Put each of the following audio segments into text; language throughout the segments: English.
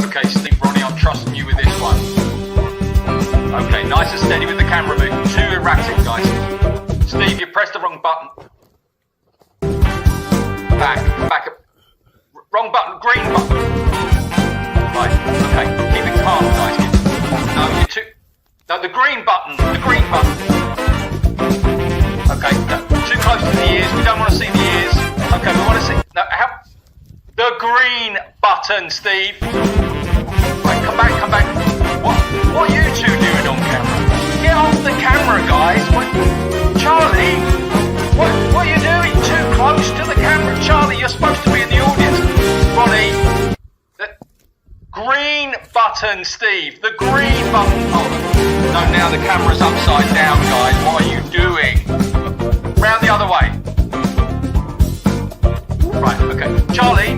Okay, Steve, Ronnie, I'm trusting you with this one. Okay, nice and steady with the camera moving. Too erratic, guys. Steve, you pressed the wrong button. Back. Wrong button, green button. Right, okay, keep it calm, guys. No, you're too... No, the green button. Okay, no, too close to the ears. We don't want to see the ears. Okay, we want to see... No, how... The green button, Steve. Right, come back. What are you two doing on camera? Get off the camera, guys. Charlie, what are you doing? Too close to the camera. Charlie, you're supposed to be in the audience. Ronnie, the green button, Steve. The green button. Oh, no, now the camera's upside down, guys. What are you doing? Round the other way. Right, okay. Charlie,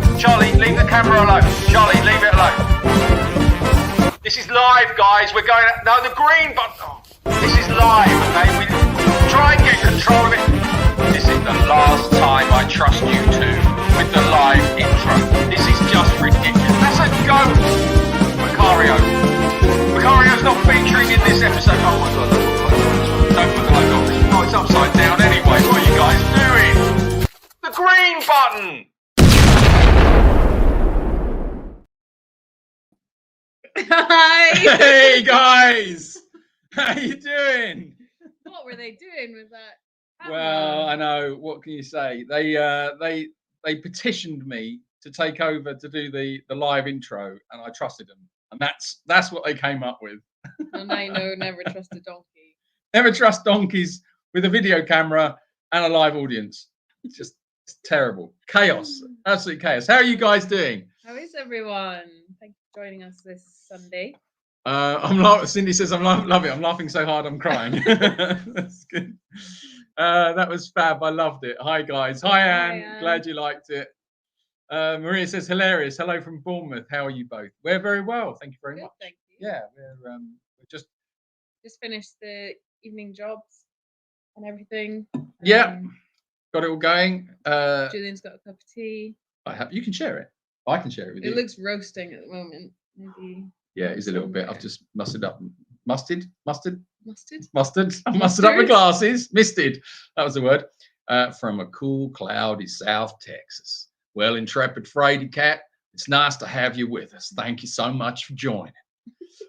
leave the camera alone. Charlie, leave it alone. This is live, guys. We're going... No, the green button. Oh, this is live, okay? We try and get control of it. This is the last time I trust you two with the live intro. This is just ridiculous. That's a ghost. Macario's not featuring in this episode. Oh my God. Don't put the logo on. Oh, it's upside down anyway. What are you guys doing? The green button. Hi. Hey guys, how you doing? What were they doing with that? Well, I know. What can you say? They petitioned me to take over to do the live intro, and I trusted them, and that's what they came up with. And I know never trust a donkey. Never trust donkeys with a video camera and a live audience. It's terrible. Chaos, absolute chaos. How are you guys doing? How is everyone? Thank you for joining us this Sunday. Cindy says I'm love it. I'm laughing so hard I'm crying. That's good. That was fab. I loved it. Hi guys. Hi Anne. Glad you liked it. Maria says hilarious. Hello from Bournemouth. How are you both? We're very well. Thank you very much. Thank you. Yeah, we're just finished the evening jobs and everything. Yeah. Got it all going. Julian's got a cup of tea. You can share it. I can share it with you. It looks roasting at the moment. Maybe. Yeah, it is a little bit. I've just mustered up. Mustard. I've mustered up my glasses. Misted. That was the word. From a cool, cloudy South Texas. Well, intrepid Frady Cat, it's nice to have you with us. Thank you so much for joining.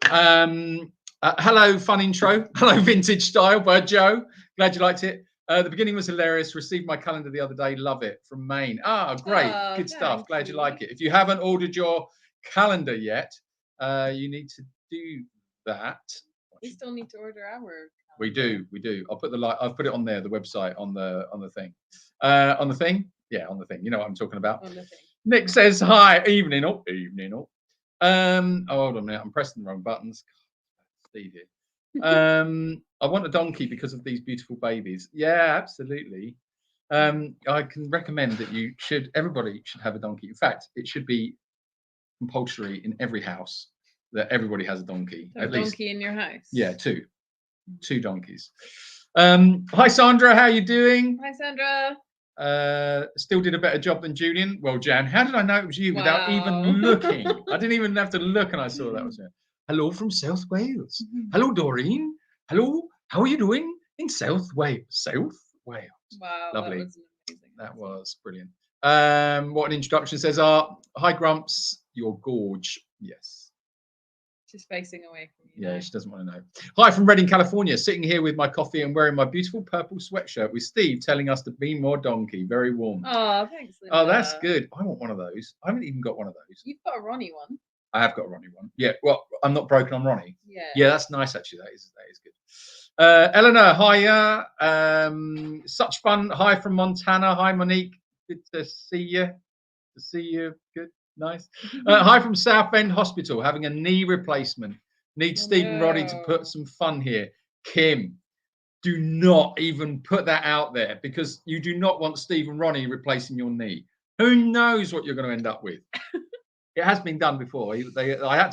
Hello, fun intro. Hello, vintage style by Joe. Glad you liked it. The beginning was hilarious. Received my calendar the other day. Love it. From Maine. Ah, great. Good stuff. Glad you like it. If you haven't ordered your calendar yet, you need to do that. We still need to order our calendar. We do. I'll put I've put it on there, the website, on the thing. On the thing? Yeah, on the thing. You know what I'm talking about. On the thing. Nick says hi. Evening up. Hold on a minute. I'm pressing the wrong buttons. Steve here. I want a donkey because of these beautiful babies. Yeah, absolutely. I can recommend that everybody should have a donkey. In fact, it should be compulsory in every house that everybody has a donkey. At least donkey in your house. Yeah, two donkeys. Hi Sandra, how you doing? Hi Sandra. Still did a better job than Julian. Well, Jan, how did I know it was you without even looking? I didn't even have to look, and I saw that was it. Hello from South Wales. Hello, Doreen. Hello, how are you doing in South Wales? South Wales. Wow, lovely. That was amazing. That was brilliant. What an introduction says. Hi Grumps, you're gorge. Yes. She's facing away from you. Yeah, she doesn't want to know. Hi from Reading, California. Sitting here with my coffee and wearing my beautiful purple sweatshirt with Steve telling us to be more donkey. Very warm. Oh, thanks, Linda. Oh, that's good. I want one of those. I haven't even got one of those. You've got a Ronnie one. I have got a Ronnie one. Yeah, well, I'm not broken on Ronnie. Yeah, that's nice actually. That is good. Eleanor, hiya. Such fun. Hi from Montana. Hi Monique. Good to see you. Good, nice. Hi from Southend Hospital. Having a knee replacement. Need Steve and Roddy to put some fun here. Kim, do not even put that out there because you do not want Steve and Ronnie replacing your knee. Who knows what you're going to end up with? It has been done before. Luckily, I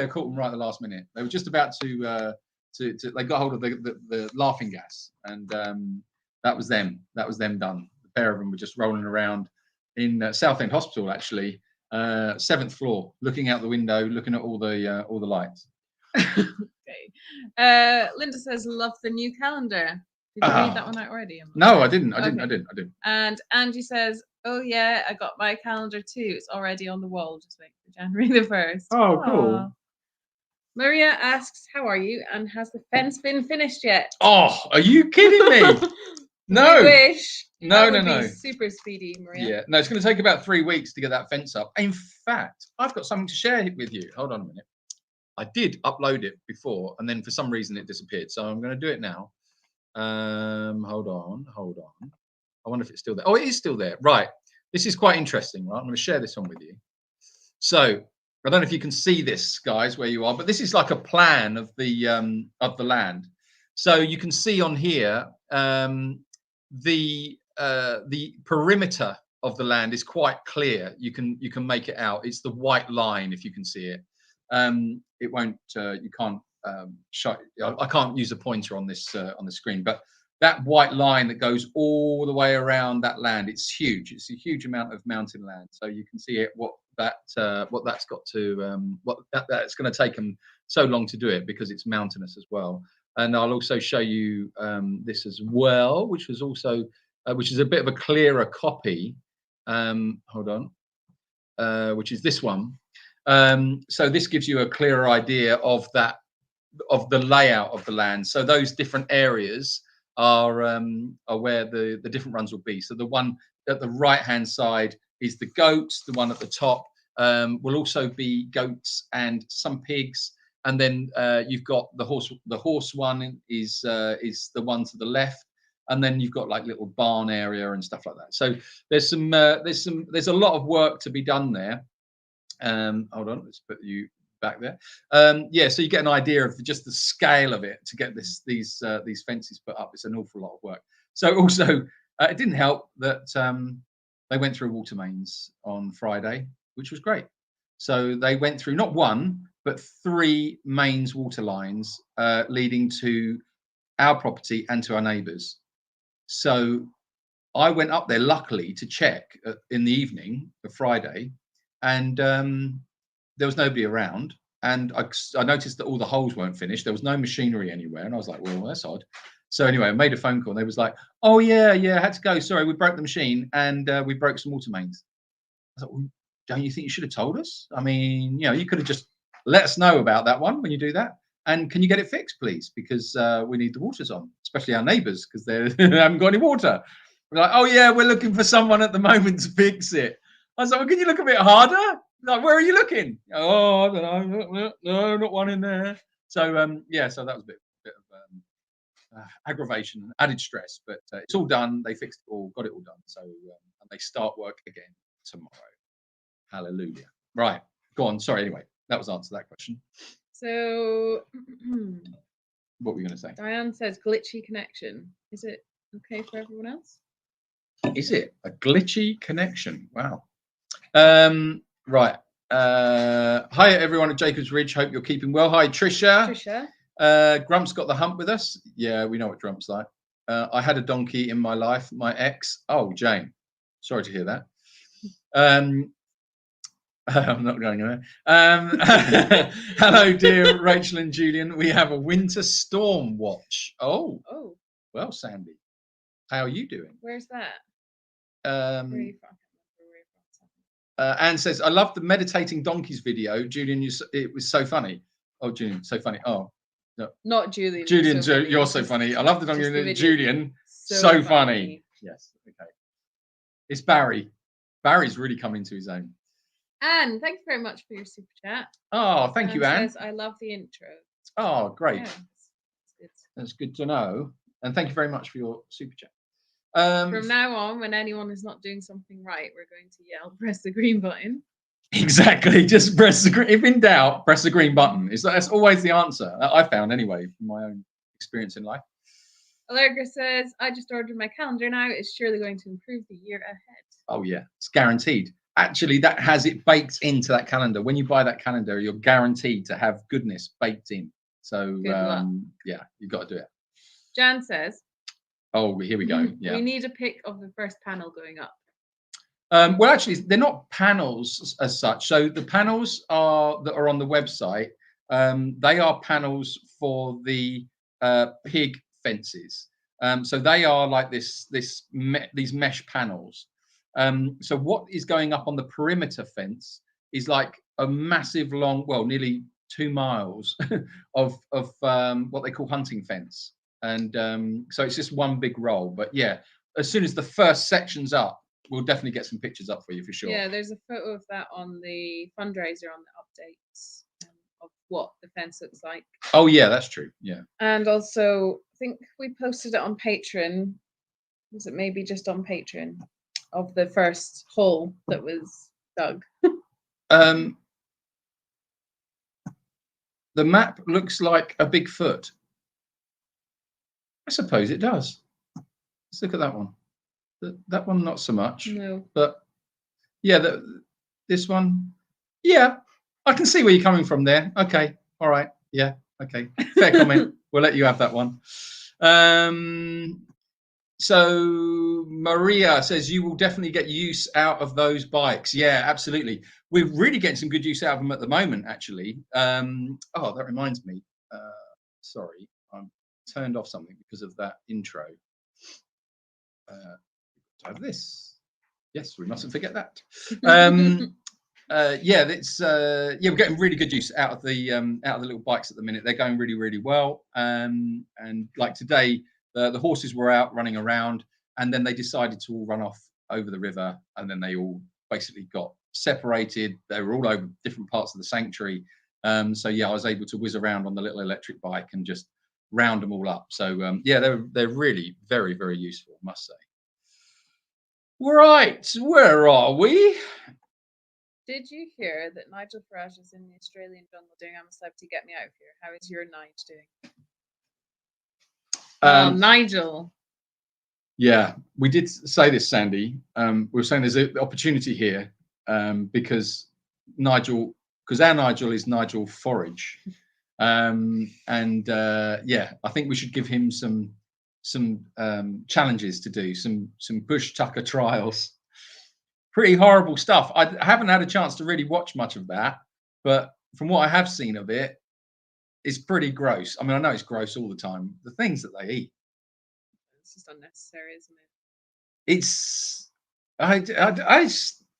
caught them right at the last minute. They were just about to they got hold of the laughing gas, and that was them. That was them done. The pair of them were just rolling around in Southend Hospital, actually, 7th floor, looking out the window, looking at all the lights. Okay. Linda says, love the new calendar. Did you read that one out already, Emma? No, I didn't. And Angie says, oh yeah, I got my calendar too. It's already on the wall. Just waiting for January the 1st. Oh, cool. Maria asks, how are you? And has the fence been finished yet? Oh, are you kidding me? No. I wish. No, that would no. be super speedy, Maria. Yeah. No, it's going to take about 3 weeks to get that fence up. In fact, I've got something to share with you. Hold on a minute. I did upload it before, and then for some reason it disappeared. So I'm going to do it now. Hold on. I wonder if it's still there. Oh, it is still there. Right. This is quite interesting, right? I'm going to share this one with you. So I don't know if you can see this, guys, where you are, but this is like a plan of the land. So you can see on here the perimeter of the land is quite clear. You can make it out. It's the white line, if you can see it. It won't. You can't show. I can't use a pointer on this on the screen, but that white line that goes all the way around that land, it's huge. It's a huge amount of mountain land. So you can see it. What that's got to. That's going to take them so long to do it because it's mountainous as well. And I'll also show you this as well, which was also which is a bit of a clearer copy. Hold on, which is this one. So this gives you a clearer idea of the layout of the land. So those different areas are where the different runs will be. So the one at the right hand side is the goats. The one at the top will also be goats and some pigs. And then you've got the horse. The horse one is the one to the left. And then you've got like little barn area and stuff like that. So there's a lot of work to be done there. Hold on, let's put you back there. Yeah, so you get an idea of just the scale of it to get these fences put up. It's an awful lot of work. So also, it didn't help that they went through water mains on Friday, which was great. So they went through not one but 3 mains water lines leading to our property and to our neighbours. So I went up there luckily to check in the evening of Friday. And there was nobody around, and I noticed that all the holes weren't finished. There was no machinery anywhere, and I was like, "Well, that's odd." So anyway, I made a phone call, and they was like, "Oh yeah, I had to go. Sorry, we broke the machine, and we broke some water mains." I thought, well, "Don't you think you should have told us? I mean, you could have just let us know about that one when you do that. And can you get it fixed, please? Because we need the waters on, especially our neighbours, because they haven't got any water." We're like, "Oh yeah, we're looking for someone at the moment to fix it." I was like, "Well, can you look a bit harder? Like, where are you looking?" "Oh, I don't know. No, not one in there." So, yeah, so that was a bit of aggravation, added stress, but it's all done. They fixed it all, got it all done. So, and they start work again tomorrow. Hallelujah. Right, go on. Sorry, anyway, that was answer that question. So, what were you going to say? Diane says glitchy connection. Is it okay for everyone else? Is it a glitchy connection? Wow. Right. Hi everyone at Jacob's Ridge. Hope you're keeping well. Hi Trisha. Grump's got the hump with us. Yeah, we know what Grump's like. I had a donkey in my life. My ex. Oh, Jane. Sorry to hear that. I'm not going anywhere. Hello, dear Rachel and Julian. We have a winter storm watch. Oh. Well, Sandy, how are you doing? Where's that? Anne says, "I love the meditating donkeys video. Julian, it was so funny." Oh, Julian, so funny. Oh, no. Not Julian. Julian, you're so funny. I love the donkey video. Julian, so funny. Yes. Okay. It's Barry. Barry's really come into his own. Anne, thank you very much for your super chat. Oh, thank you, Anne. Says, "I love the intro." Oh, great. Yeah, that's good. That's good to know. And thank you very much for your super chat. From now on, when anyone is not doing something right, we're going to yell, "Press the green button." Exactly. Just press the green. If in doubt, press the green button. That's always the answer. I found anyway from my own experience in life. Allegra says, "I just ordered my calendar now. It's surely going to improve the year ahead." Oh yeah, it's guaranteed. Actually, that has it baked into that calendar. When you buy that calendar, you're guaranteed to have goodness baked in. So yeah, you've got to do it. Jan says, "Oh, here we go. Yeah, we need a pic of the first panel going up." Well, actually, they're not panels as such. So the panels that are on the website, they are panels for the pig fences. So they are like these mesh panels. So what is going up on the perimeter fence is like a massive long, well, nearly 2 miles of what they call hunting fence. And so it's just one big roll. But yeah, as soon as the first section's up, we'll definitely get some pictures up for you for sure. Yeah, there's a photo of that on the fundraiser on the updates of what the fence looks like. Oh yeah, that's true. Yeah. And also, I think we posted it on Patreon. Was it maybe just on Patreon of the first hole that was dug? The map looks like a big foot. I suppose it does. Let's look at that one. That one, not so much. No. But yeah, this one, yeah, I can see where you're coming from there. Okay, all right, yeah, okay, fair comment. We'll let you have that one. So Maria says you will definitely get use out of those bikes. Yeah, absolutely. We're really getting some good use out of them at the moment, actually. Oh, that reminds me. Sorry, I turned off something because of that intro. Have this. Yes, we mustn't forget that. Yeah, it's yeah, we're getting really good use out of the little bikes at the minute. They're going really, really well. And like today, the horses were out running around, and then they decided to all run off over the river, and then they all basically got separated. They were all over different parts of the sanctuary. So yeah, I was able to whiz around on the little electric bike and just round them all up. So yeah, they're really very, very useful, I must say. Right, where are we? Did you hear that Nigel Farage is in the Australian jungle doing I'm a Celebrity, Get Me Out of Here? How is your Nige doing? Nigel. Yeah, we did say this, Sandy. We were saying there's an opportunity here because our Nigel is Nigel Forage. And yeah, I think we should give him some challenges to do, some bush tucker trials. Pretty horrible stuff. I haven't had a chance to really watch much of that, but from what I have seen of it, it's pretty gross. I mean, I know it's gross all the time. The things that they eat. It's just unnecessary, isn't it?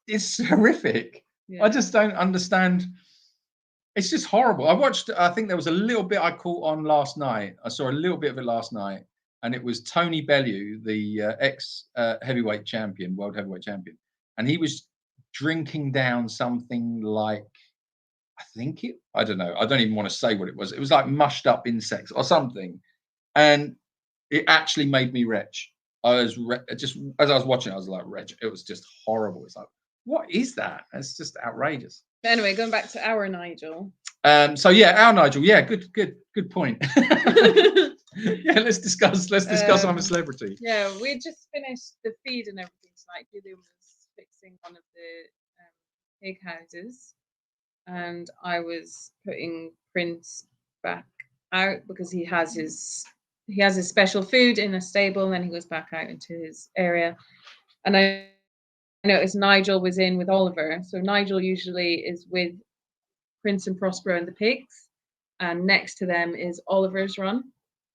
It's horrific. Yeah. I just don't understand. It's just horrible. I think there was a little bit I caught on last night. I saw a little bit of it last night, and it was Tony Bellew, the ex heavyweight champion, world heavyweight champion. And he was drinking down something like, I don't know. I don't even want to say what it was. It was like mushed up insects or something. And it actually made me retch. I was just, as I was watching, I was like, retch. It was just horrible. It's like, what is that? It's just outrageous. But anyway, going back to our Nigel. So yeah, our Nigel. Yeah, good point. Yeah, let's discuss I'm a Celebrity. Yeah, we just finished the feed and everything tonight. Julian was fixing one of the pig houses, and I was putting Prince back out because he has his special food in a stable, and then he goes back out into his area. And I noticed Nigel was in with Oliver. So Nigel usually is with Prince and Prospero and the pigs, and next to them is Oliver's run,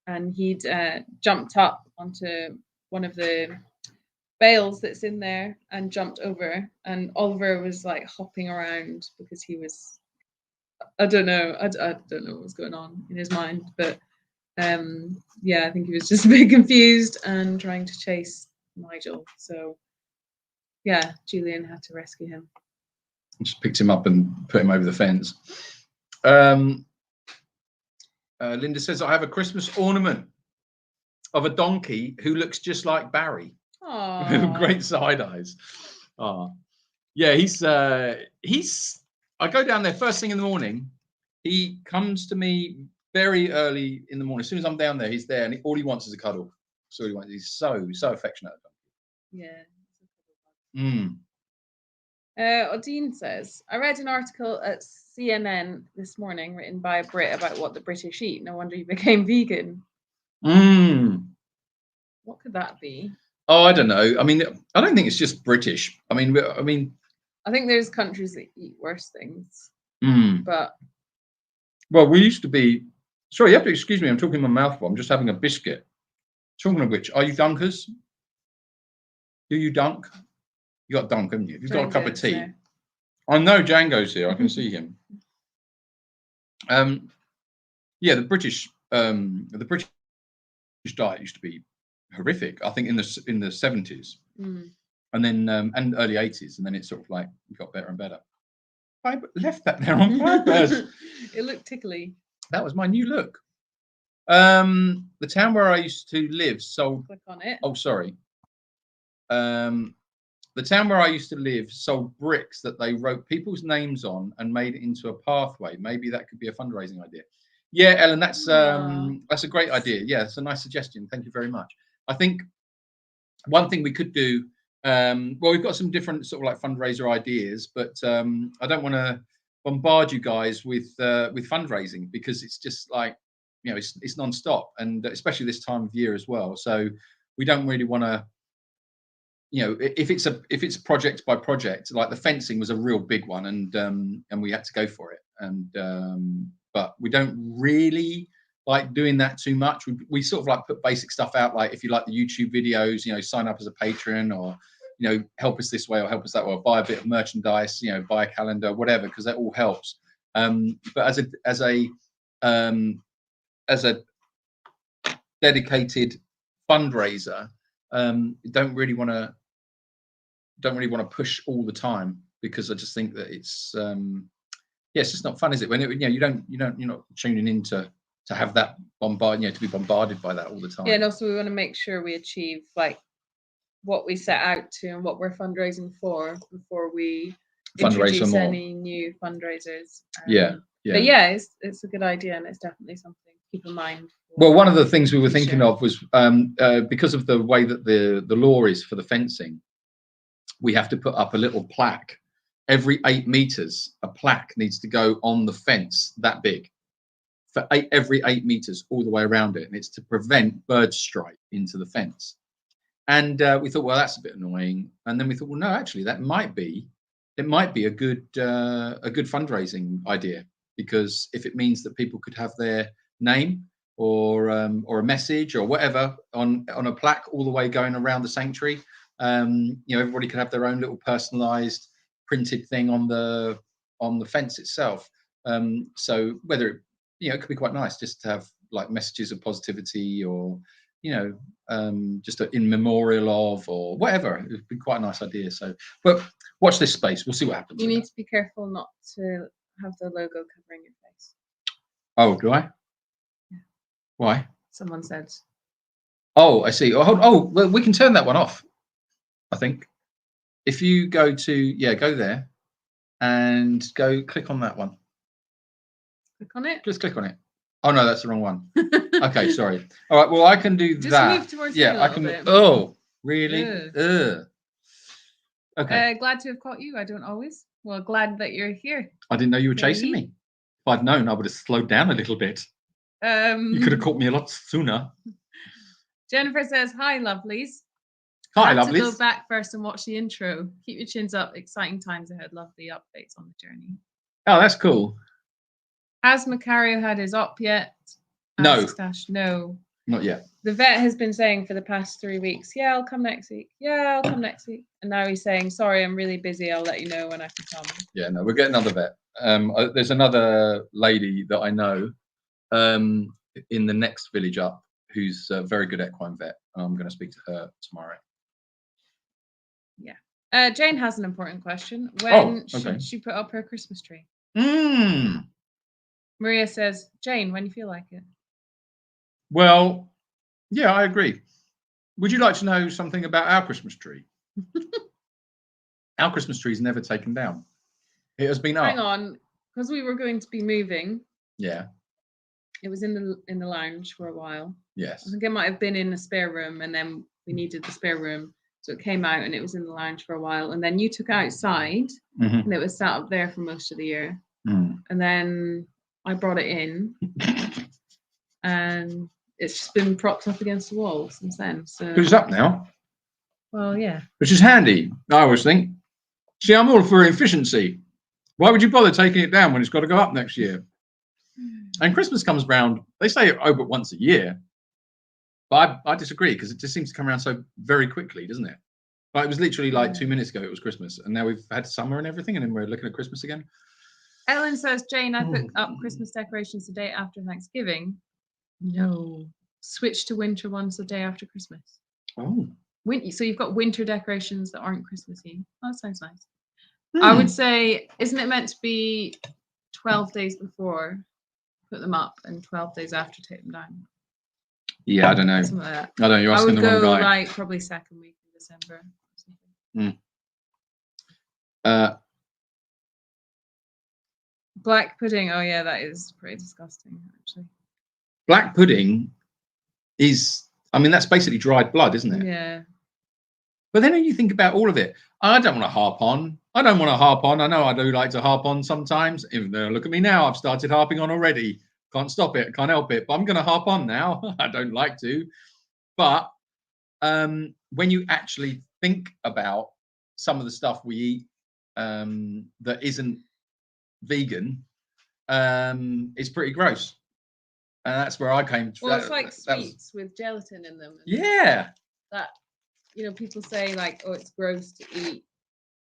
and he'd jumped up onto one of the bales that's in there and jumped over, and Oliver was like hopping around because he was, I don't know what was going on in his mind, but yeah, I think he was just a bit confused and trying to chase Nigel. So yeah, Julian had to rescue him. Just picked him up and put him over the fence. Linda says, I have a Christmas ornament of a donkey who looks just like Barry. Great side eyes. Yeah, he's I go down there first thing in the morning. He comes to me very early in the morning. As soon as I'm down there, he's there, and all he wants is a cuddle. So he wants. He's so affectionate. Yeah. Mm. Odine says, I read an article at CNN this morning written by a Brit about what the British eat. No wonder you became vegan. Mm. What could that be? Oh, I don't know. I mean, I don't think it's just British. I mean, I think there's countries that eat worse things, but well, we used to be. Sorry, you have to excuse me. I'm talking my mouth full. I'm just having a biscuit. Talking of which, are you dunkers? Do you dunk? You got dunk, haven't you? You've got a cup of tea. Yeah. I know Django's here. I can see him. Yeah, the British diet used to be horrific. I think in the 70s, and then and early 80s, and then it sort of like got better and better. I left that there on purpose. It looked tickly. That was my new look. The town where I used to live sold. Click on it. Oh, sorry. The town where I used to live sold bricks that they wrote people's names on and made it into a pathway. Maybe that could be a fundraising idea. Yeah, Ellen, that's a great idea. Yeah, it's a nice suggestion. Thank you very much. I think one thing we could do. Well, we've got some different sort of like fundraiser ideas, but I don't want to bombard you guys with fundraising, because it's just like, you know, it's non-stop, and especially this time of year as well. So we don't really want to, you know, if it's project by project, like the fencing was a real big one, and we had to go for it, and but we don't really like doing that too much. We sort of like put basic stuff out, like if you like the YouTube videos, you know, sign up as a patron, or, you know, help us this way or help us that way, or buy a bit of merchandise, you know, buy a calendar, whatever, because that all helps. But as a dedicated fundraiser, don't really want to push all the time, because I just think that it's it's just not fun, is it? When you're not tuning in to have that to be bombarded by that all the time. Yeah, and also we want to make sure we achieve like what we set out to and what we're fundraising for before we introduce any new fundraisers. But yeah, it's a good idea, and it's definitely something to keep in mind. Well, one of the things we were thinking of was because of the way that the law is for the fencing, we have to put up a little plaque. Every 8 meters, a plaque needs to go on the fence that big for every 8 meters all the way around it, and it's to prevent bird strike into the fence. And we thought, well, that's a bit annoying. And then we thought, well, no, actually, it might be a good fundraising idea, because if it means that people could have their name or a message or whatever on a plaque all the way going around the sanctuary, everybody could have their own little personalized printed thing on the fence itself. So whether it could be quite nice just to have like messages of positivity, or just in memorial of, or whatever. It would be quite a nice idea. So, but watch this space. We'll see what happens. You need to be careful not to have the logo covering your face. Oh, do I? Yeah. Why? Someone said. Oh, I see. Oh, well, we can turn that one off, I think. If you go go there and click on that one. Click on it? Just click on it. Oh, no, that's the wrong one. Okay, sorry. All right, well, I can do just that. Just move towards me a little bit. Oh, really? Ugh. Okay. Glad to have caught you. I don't always. Well, glad that you're here. I didn't know you were chasing me. If I'd known, I would have slowed down a little bit. You could have caught me a lot sooner. Jennifer says, hi, lovelies. Hi, lovelies. lovelies. To go back first and watch the intro. Keep your chins up. Exciting times ahead. Love the updates on the journey. Oh, that's cool. Has Macario had his op yet? No. No. Not yet. The vet has been saying for the past 3 weeks, yeah, I'll come next week. Yeah, I'll come next week. And now he's saying, sorry, I'm really busy. I'll let you know when I can come. Yeah, no, we'll get another vet. There's another lady that I know in the next village up who's a very good equine vet. I'm going to speak to her tomorrow. Yeah. Jane has an important question. When should she put up her Christmas tree? Maria says, Jane, when you feel like it. Well, yeah, I agree. Would you like to know something about our Christmas tree? Our Christmas tree is never taken down. It has been up. Hang on, because we were going to be moving. Yeah. It was in the lounge for a while. Yes. I think it might have been in the spare room, and then we needed the spare room. So it came out and it was in the lounge for a while. And then you took it outside and it was sat up there for most of the year. And then I brought it in and it's just been propped up against the wall since then. So who's up now? Well, yeah. Which is handy, I always think. See, I'm all for efficiency. Why would you bother taking it down when it's got to go up next year? And Christmas comes round, they say over once a year. But I disagree, because it just seems to come around so very quickly, doesn't it? Like, it was literally like 2 minutes ago it was Christmas, and now we've had summer and everything, and then we're looking at Christmas again. Ellen says, Jane, I put up Christmas decorations the day after Thanksgiving. No. Switch to winter ones the day after Christmas. Oh. So you've got winter decorations that aren't Christmassy. Oh, that sounds nice. I would say, isn't it meant to be 12 days before, put them up, and 12 days after take them down? Yeah, I don't know. Something like that. I don't know, you're asking the wrong guy. I would go like probably second week in December. Black pudding. Oh yeah, that is pretty disgusting, actually. Black pudding is, I mean, that's basically dried blood, isn't it? Yeah. But then you think about all of it. I don't want to harp on. I don't want to harp on. I know I do like to harp on sometimes. Even though, look at me now, I've started harping on already. Can't stop it. Can't help it. But I'm going to harp on now. I don't like to. But when you actually think about some of the stuff we eat that isn't vegan, it's pretty gross. And that's where I came to. Well, it's like sweets with gelatin in them. Yeah. That, you know, people say like, oh, it's gross to eat.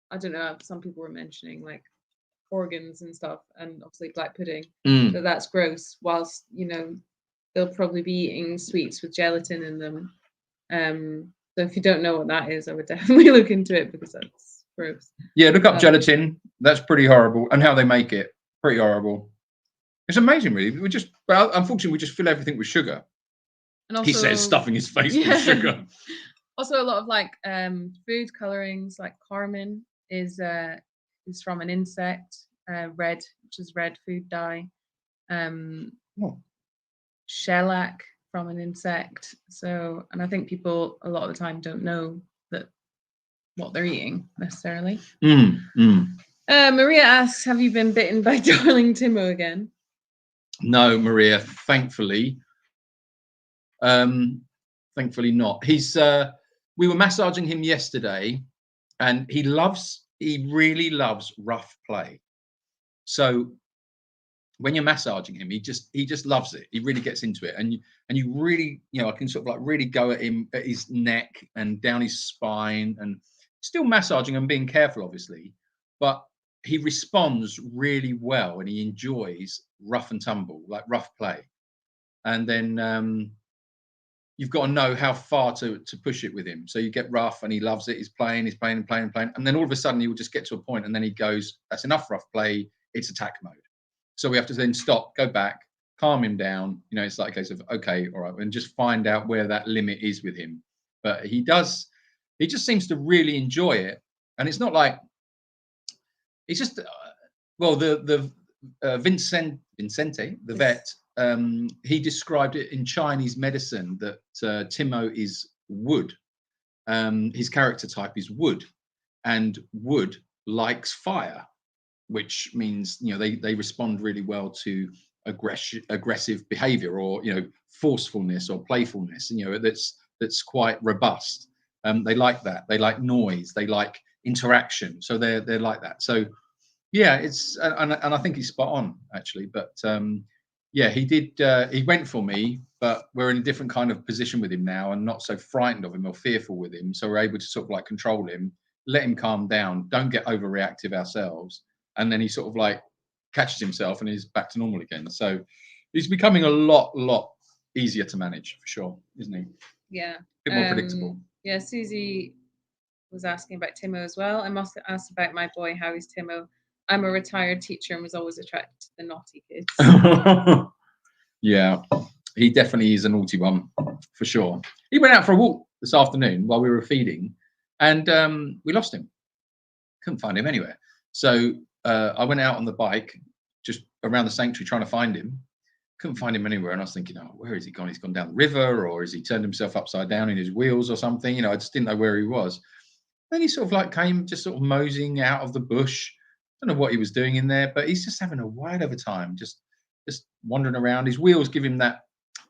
I don't know. Some people were mentioning like organs and stuff, and obviously black pudding. That's gross. Whilst, you know, they'll probably be eating sweets with gelatin in them. So if you don't know what that is, I would definitely look into it, because that's gross. Yeah, look up gelatin. That's pretty horrible, and how they make it, pretty horrible. It's amazing, really. Unfortunately, we just fill everything with sugar. And also, he says, stuffing his face with sugar. Also, a lot of like food colorings, like carmine is from an insect. Red, which is red food dye. Shellac from an insect. So, and I think people a lot of the time don't know that what they're eating necessarily. Maria asks, have you been bitten by darling Timo again? No, Maria, thankfully. Thankfully not. He's we were massaging him yesterday, and he really loves rough play. So when you're massaging him, he just loves it. He really gets into it, and you really, you know, I can sort of like really go at him, at his neck and down his spine, and still massaging and being careful, obviously, but he responds really well, and he enjoys rough and tumble, like rough play. And then you've got to know how far to push it with him. So you get rough, and he loves it. He's playing, and then all of a sudden he will just get to a point, and then he goes, that's enough rough play, it's attack mode. So we have to then stop, go back, calm him down. You know, it's like a case of, okay, all right, and just find out where that limit is with him. But he just seems to really enjoy it. And it's not like, it's just, well, the Vicente, the vet, he described it in Chinese medicine that Timo is wood. His character type is wood, and wood likes fire, which means, you know, they respond really well to aggressive behavior, or, you know, forcefulness or playfulness, you know, that's quite robust. They like that. They like noise. They like interaction. So they're like that. So yeah, it's and I think he's spot on, actually. But yeah, he went for me, but we're in a different kind of position with him now, and not so frightened of him or fearful with him. So we're able to sort of like control him, let him calm down, don't get overreactive ourselves, and then he sort of like catches himself and he's back to normal again. So he's becoming a lot easier to manage, for sure, isn't he? Yeah. A bit more predictable. Yeah, Susie was asking about Timo as well. I must have asked about my boy, how is Timo? I'm a retired teacher and was always attracted to the naughty kids. Yeah, he definitely is a naughty one, for sure. He went out for a walk this afternoon while we were feeding, and we lost him. Couldn't find him anywhere. So I went out on the bike just around the sanctuary trying to find him. Couldn't find him anywhere, and I was thinking, oh, where has he gone? He's gone down the river, or has he turned himself upside down in his wheels or something? You know, I just didn't know where he was. Then he sort of like came just sort of moseying out of the bush. I don't know what he was doing in there, but he's just having a wild of a time, just wandering around. His wheels give him that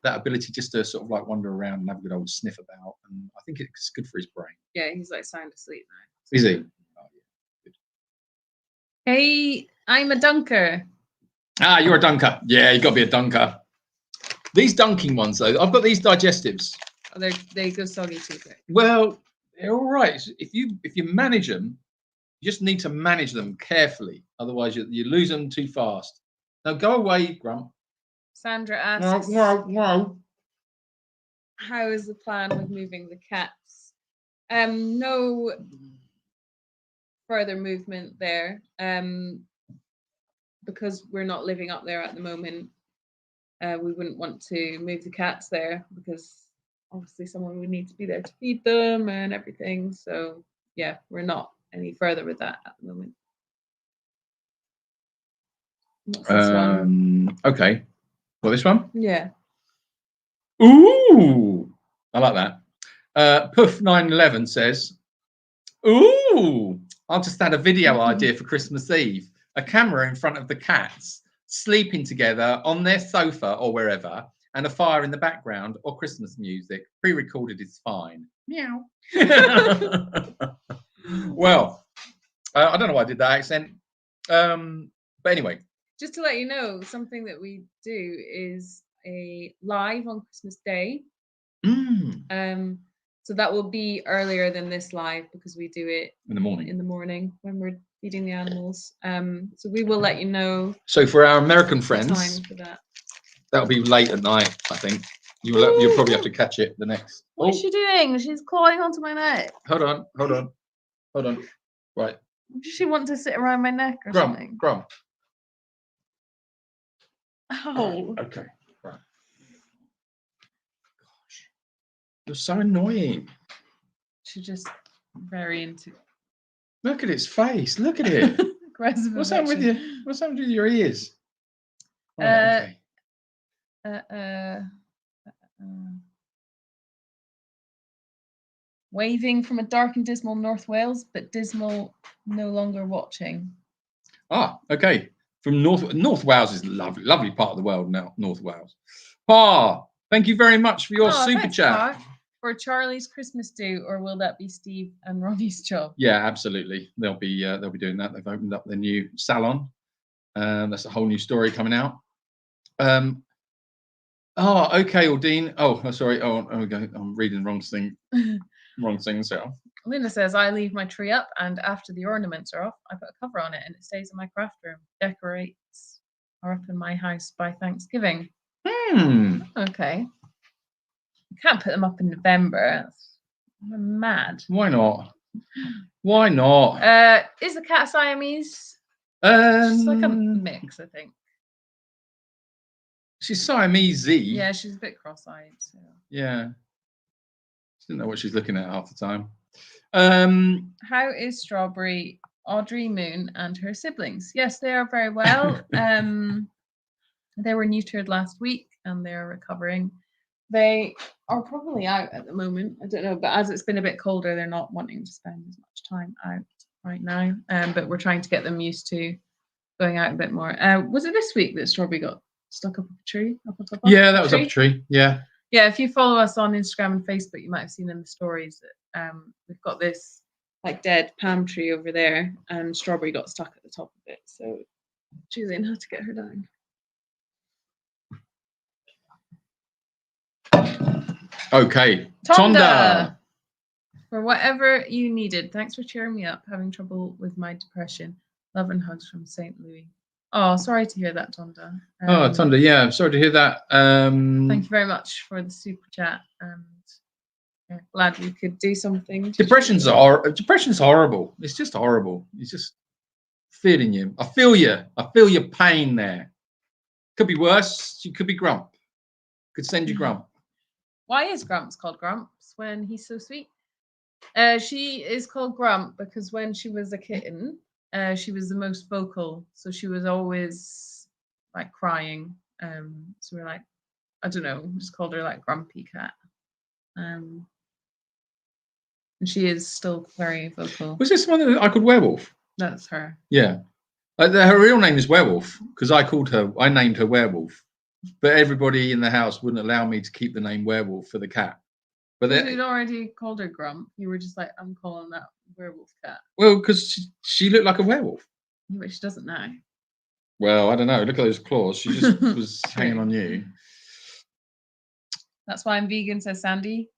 that ability just to sort of like wander around and have a good old sniff about, and I think it's good for his brain. Yeah, he's like sound asleep now. Is he? Oh, yeah. Good. Hey, I'm a dunker. Ah, you're a dunker. Yeah, you got to be a dunker. These dunking ones, though, I've got these digestives. Oh, they go soggy too quick. Well, they're all right. If you manage them, you just need to manage them carefully. Otherwise, you lose them too fast. Now go away, Grump. Sandra asks, No. how is the plan with moving the cats? No further movement there. Because we're not living up there at the moment. We wouldn't want to move the cats there because obviously someone would need to be there to feed them and everything. So yeah, we're not any further with that at the moment. What's this one? Okay. Well, this one? Yeah. Ooh, I like that. Puff911 says, ooh, I'll just add a video idea for Christmas Eve. A camera in front of the cats, sleeping together on their sofa or wherever, and a fire in the background or Christmas music. Pre-recorded is fine. Meow. Well, I don't know why I did that accent. But anyway. Just to let you know, something that we do is a live on Christmas Day. So that will be earlier than this live because we do it in the morning. In the morning when we're feeding the animals. So we will let you know. So for our American friends, time for that. That'll be late at night, I think. You'll probably have to catch it the next. What's she doing? She's clawing onto my neck. Hold on. Right. Does she want to sit around my neck or something? Grump. Oh. Okay. Right. Gosh. You're so annoying. She's just very into. Look at its face. Look at it. What's happened with you? What's happened with your ears? Okay. Waving from a dark and dismal North Wales, but dismal no longer watching. Ah, okay. From North Wales is a lovely part of the world now. North Wales. Pa, thank you very much for your super chat. Pa. For Charlie's Christmas do, or will that be Steve and Ronnie's job? Yeah, absolutely. They'll be doing that. They've opened up their new salon. That's a whole new story coming out. Oh, okay, Aldine. Oh, sorry. Oh, okay. I'm reading the wrong thing. So Luna says, I leave my tree up, and after the ornaments are off, I put a cover on it, and it stays in my craft room. Decorates are up in my house by Thanksgiving. Okay. You can't put them up in November. I'm mad. Why not? Why not? Is the cat Siamese? It's like a mix, I think. She's Siamese. Yeah, she's a bit cross-eyed. So. Yeah. She didn't know what she's looking at half the time. How is Strawberry, Audrey, Moon, and her siblings? Yes, they are very well. They were neutered last week, and they're recovering. They are probably out at the moment. I don't know, but as it's been a bit colder, they're not wanting to spend as much time out right now. But we're trying to get them used to going out a bit more. Was it this week that Strawberry got stuck up a tree? Yeah, that was up a tree. Yeah. Yeah, if you follow us on Instagram and Facebook, you might have seen in the stories that we've got this like dead palm tree over there, and Strawberry got stuck at the top of it. So Julian had to get her down. Okay. Tonda! For whatever you needed. Thanks for cheering me up. Having trouble with my depression. Love and hugs from St. Louis. Oh, sorry to hear that, Tonda. Tonda, yeah, sorry to hear that. Thank you very much for the super chat, and yeah, glad we could do something. Depression's horrible. It's just horrible. It's just feeling you. I feel you. I feel your pain there. Could be worse. You could be Grump. Could send you Grump. Why is Grumps called Grumps when he's so sweet? She is called Grump because when she was a kitten, she was the most vocal, so she was always like crying. So we're like, I don't know, we just called her like Grumpy Cat. And she is still very vocal. Was this one that I called Werewolf? That's her. Yeah, her real name is Werewolf because I named her Werewolf. but everybody in the house wouldn't allow me to keep the name werewolf for the cat. But You'd already called her Grump. You were just like, I'm calling that werewolf cat. well, because she looked like a werewolf. Yeah, but she doesn't now. Well, I don't know. Look at those claws. She just was hanging on you. That's why I'm vegan, says Sandy.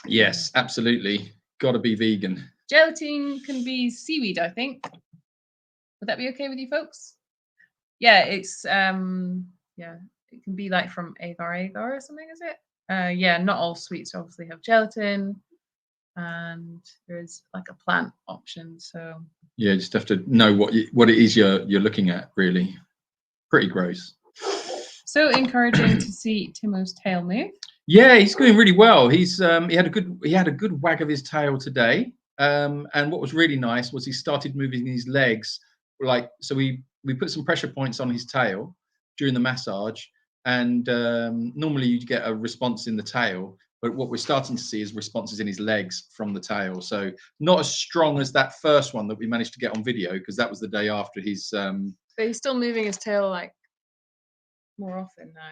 Yes, absolutely. Got to be vegan. Gelatine can be seaweed, I think. Would that be okay with you folks? Yeah, it's yeah, it can be like from agar or something, is it? Yeah, not all sweets obviously have gelatin, and there's like a plant option. So yeah, you just have to know what it is you're looking at. Really, pretty gross. So encouraging to see Timo's tail move. Yeah, he's doing really well. He's he had a good wag of his tail today. And what was really nice was he started moving his legs. Like, so we put some pressure points on his tail during the massage, and normally you'd get a response in the tail, but what we're starting to see is responses in his legs from the tail. So not as strong as that first one that we managed to get on video, because that was the day after his but he's still moving his tail like more often now.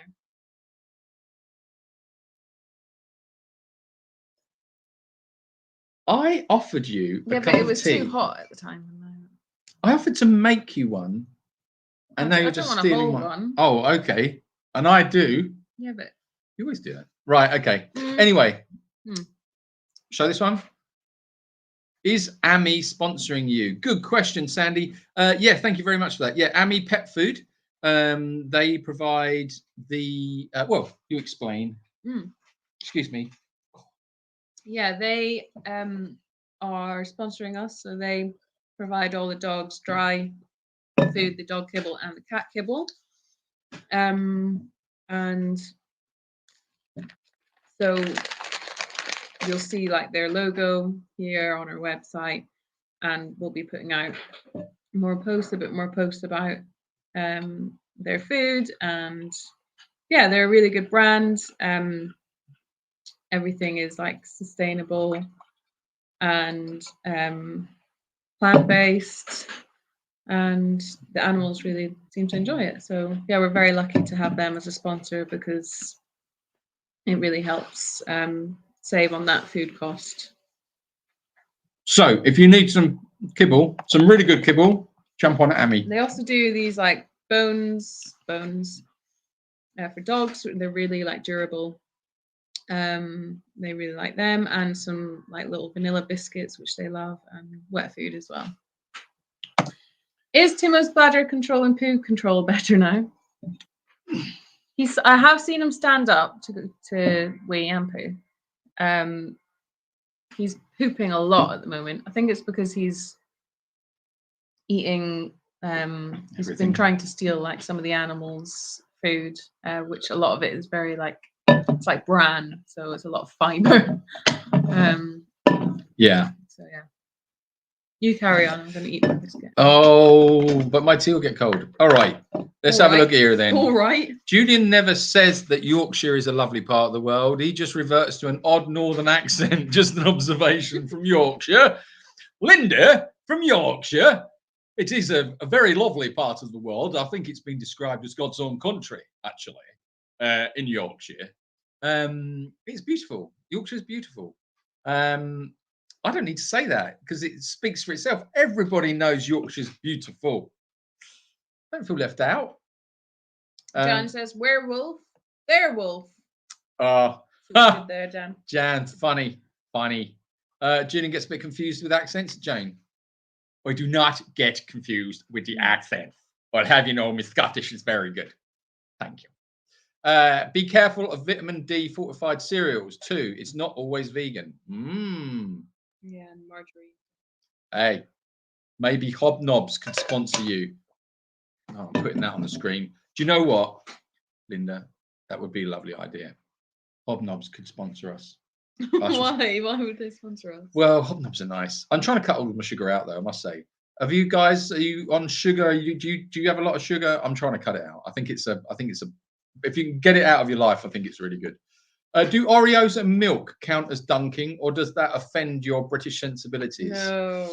I offered you a yeah, cup but it of was tea. too hot at the time. I offered to make you one, and now you're just stealing one. Oh, okay. And I do. Yeah, but you always do that. Right, okay. Anyway, show this one. Is Ami sponsoring you? Good question, Sandy. Yeah, thank you very much for that. Yeah, Ami Pet Food. They provide the well, you explain. Excuse me. Yeah, they are sponsoring us, so they provide all the dogs dry food, the dog kibble and the cat kibble. And so you'll see like their logo here on our website, and we'll be putting out a bit more posts about their food. And yeah, they're a really good brand. Everything is like sustainable and plant-based, and the animals really seem to enjoy it. So yeah, we're very lucky to have them as a sponsor, because it really helps save on that food cost. So if you need some kibble, some really good kibble, jump on Ami. They also do these like bones for dogs. They're really like durable. They really like them, and some like little vanilla biscuits, which they love, and wet food as well. Is Timo's bladder control and poo control better now? I have seen him stand up to wee and poo. He's pooping a lot at the moment. I think it's because he's eating. He's been trying to steal like some of the animals' food, which a lot of it is very like, it's like bran, so it's a lot of fiber. Yeah. So yeah. You carry on. I'm going to eat my biscuit. Oh, but my tea will get cold. All right. Let's have a look here then. All right. Julian never says that Yorkshire is a lovely part of the world. He just reverts to an odd northern accent. Just an observation from Yorkshire. Linda from Yorkshire. It is a very lovely part of the world. I think it's been described as God's own country, actually, in Yorkshire. It's beautiful. Yorkshire's beautiful. I don't need to say that because it speaks for itself. Everybody knows Yorkshire's beautiful. Don't feel left out. Jan says, werewolf, werewolf. Oh, there, Jan. Jan, funny. Julian gets a bit confused with accents. Jane, I do not get confused with the accent. I'll have you know, my Scottish is very good. Thank you. Be careful of vitamin D fortified cereals too. It's not always vegan. Yeah, and margarine. Hey, maybe Hobnobs could sponsor you. Oh, I'm putting that on the screen. Do you know what, Linda? That would be a lovely idea. Hobnobs could sponsor us. Why? Why would they sponsor us? Well, Hobnobs are nice. I'm trying to cut all of my sugar out, though, I must say. Are you on sugar? Do you have a lot of sugar? I'm trying to cut it out. I think it's a. If you can get it out of your life, I think it's really good. Do Oreos and milk count as dunking, or does that offend your British sensibilities? No.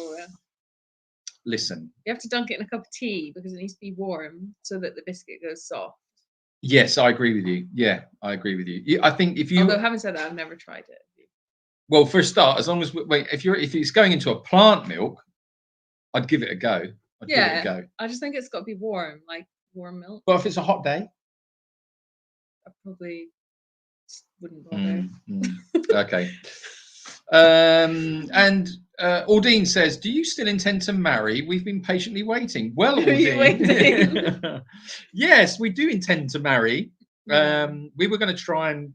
Listen. You have to dunk it in a cup of tea because it needs to be warm so that the biscuit goes soft. Yes, I agree with you. Yeah, I agree with you. I think if you, Although having said that, I've never tried it. well, for a start, as long as if it's going into a plant milk, I'd give it a go. Give it a go. I just think it's got to be warm, like warm milk. But if it's a hot day, I probably wouldn't bother. Okay. And Aldine says, "Do you still intend to marry? We've been patiently waiting." Well, Aldine, yes, we do intend to marry. We were going to try and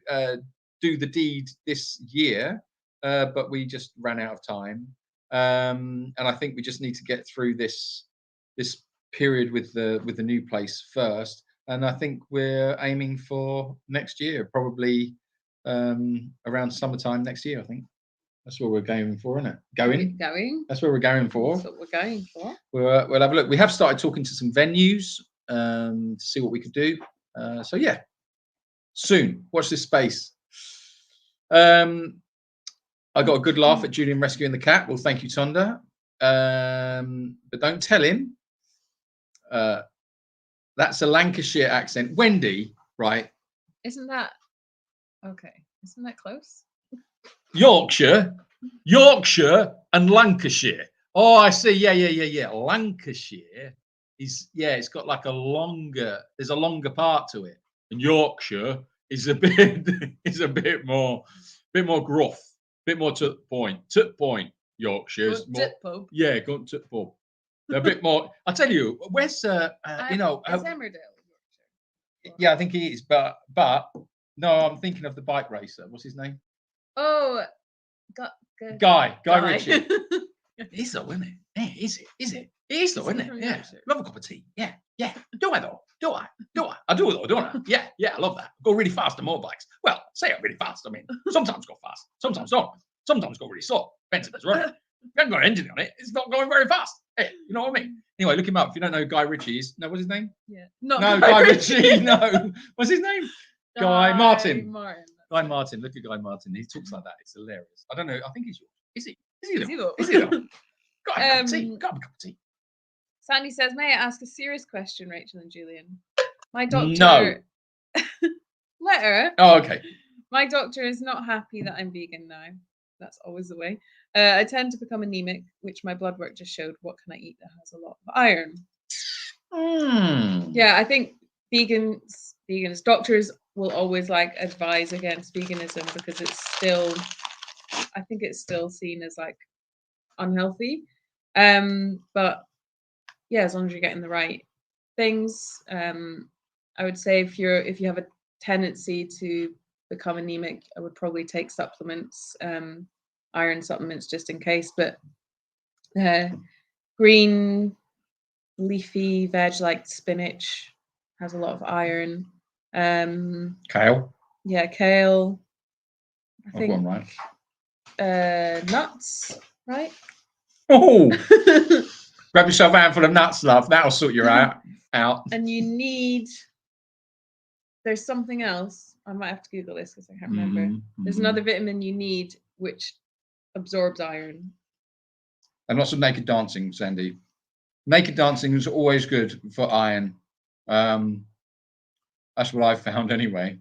do the deed this year, but we just ran out of time. And I think we just need to get through this period with the new place first. And I think we're aiming for next year, probably around summertime next year. I think that's what we're going for, isn't it? Going. That's where we're going for. That's what we're going for. We'll have a look. We have started talking to some venues to see what we could do. So yeah, soon. Watch this space. I got a good laugh at Julian rescuing the cat. Well, thank you, Sundat. But don't tell him. That's a Lancashire accent. Wendy, right? Isn't that okay? Isn't that close? Yorkshire and Lancashire. Oh, I see. Yeah. Lancashire is, it's got like there's a longer part to it. And Yorkshire is a bit more gruff, bit more to the point. To the point. Yorkshire is more. Pub. Yeah, go to the pub. They're a bit more. I tell you, where's is Emmerdale? Yeah, I think he is, but no, I'm thinking of the bike racer. What's his name? Oh, Guy Ritchie. It is though, isn't it? Yeah, is it? It is though, isn't it? Yeah. Love a cup of tea. Yeah. Do I though? Do I? I do though, don't I? Yeah, I love that. Go really fast on motorbikes. Well, say it really fast. I mean, sometimes go fast, sometimes don't. Sometimes go really slow. Depends if it's running. You haven't got an engine on it, it's not going very fast. Hey, you know what I mean? Anyway, look him up. If you don't know who Guy Ritchie is, no, what's his name? Yeah. No, Guy Ritchie. No. What's his name? Guy Martin. Guy Martin. Look at Guy Martin. He talks like that. It's hilarious. I don't know. I think he's yours. Is he? Is he though? Got a cup of tea. Got a cup of tea. Sandy says, "May I ask a serious question, Rachel and Julian? My doctor." No. Let her. Oh, okay. My doctor is not happy that I'm vegan now. That's always the way. I tend to become anemic, which my blood work just showed. What can I eat that has a lot of iron? Yeah, I think vegans, doctors will always advise against veganism because I think it's still seen as unhealthy. But yeah, as long as you're getting the right things, I would say if you have a tendency to become anemic, I would probably take supplements, iron supplements just in case. But green leafy veg like spinach has a lot of iron. Kale. Yeah, kale. I think one right. Nuts, right? Oh, grab yourself a handful of nuts, love. That'll sort you out. And you need. There's something else. I might have to Google this because I can't remember. There's another vitamin you need which absorbs iron. And lots of naked dancing, Sandy. Naked dancing is always good for iron. That's what I've found anyway.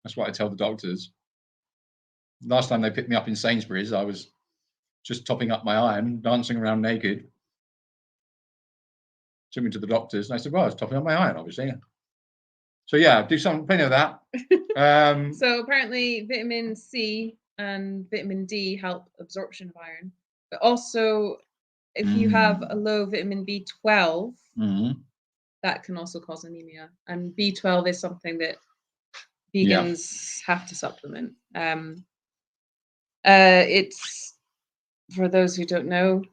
That's what I tell the doctors. Last time they picked me up in Sainsbury's, I was just topping up my iron, dancing around naked. Took me to the doctors, and I said, "Well, I was topping up my iron, obviously." So yeah, do plenty of that. So apparently, vitamin C and vitamin D help absorption of iron, but also if you have a low vitamin B12, that can also cause anemia. And B12 is something that vegans have to supplement. It's, for those who don't know,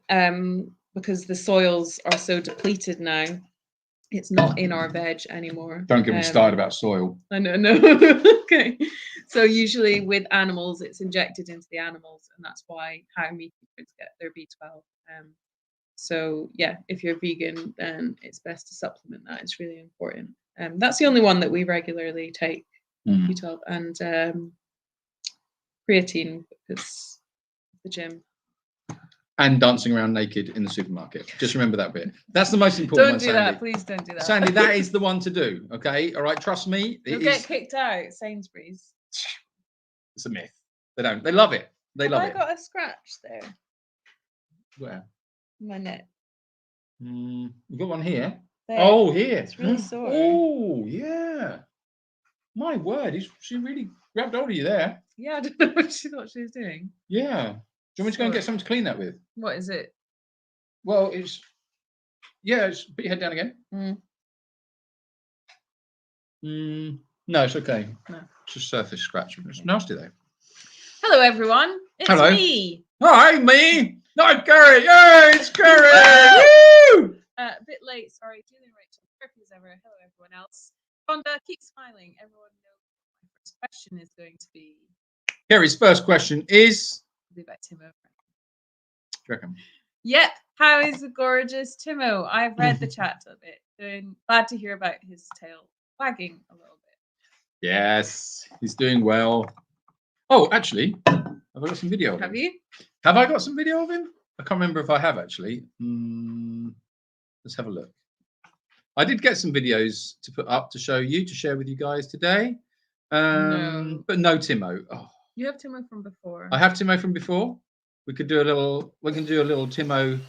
because the soils are so depleted now, it's not in our veg anymore. Don't get me started about soil. I know, no. Okay. So usually with animals, it's injected into the animals, and that's how meat eaters get their B12. So yeah, if you're vegan, then it's best to supplement that. It's really important. That's the only one that we regularly take, B12, and creatine because the gym. and dancing around naked in the supermarket. Just remember that bit. That's the most important Don't one, do Sandy. that. Please don't do that. Sandy, that is the one to do. Okay, all right. Trust me. You'll get kicked out, Sainsbury's. It's a myth. They don't. They love it. They love it. I got a scratch there. Where? My neck. You got one here. There. Oh, here. It's really sore. Oh, yeah. My word, she really grabbed hold of you there. Yeah, I don't know what she thought she was doing. Yeah. Do you want me to go and get something to clean that with? What is it? Well, it's put your head down again. No, it's okay. No. It's a surface scratch. It's nasty though. Hello, everyone. It's Hello. me. Hi, me. Not Gary. Hey, it's Gary. Woo! A bit late, sorry. Julian and Rachael, perfect as ever. Hello, everyone else. Fonda, keep smiling. Everyone knows what my first question is going to be. Gary's first question is. I'll be back, Timo. Do you reckon? Yep. How is the gorgeous Timo? I've read the chat a bit. Glad to hear about his tail wagging a little bit. Yes, he's doing well. Oh, actually, have I got some video of him? Have you? Have I got some video of him? I can't remember if I have actually. Let's have a look. I did get some videos to put up to show you, to share with you guys today. No. But no Timo. Oh. You have Timo from before. I have Timo from before. We can do a little Timo.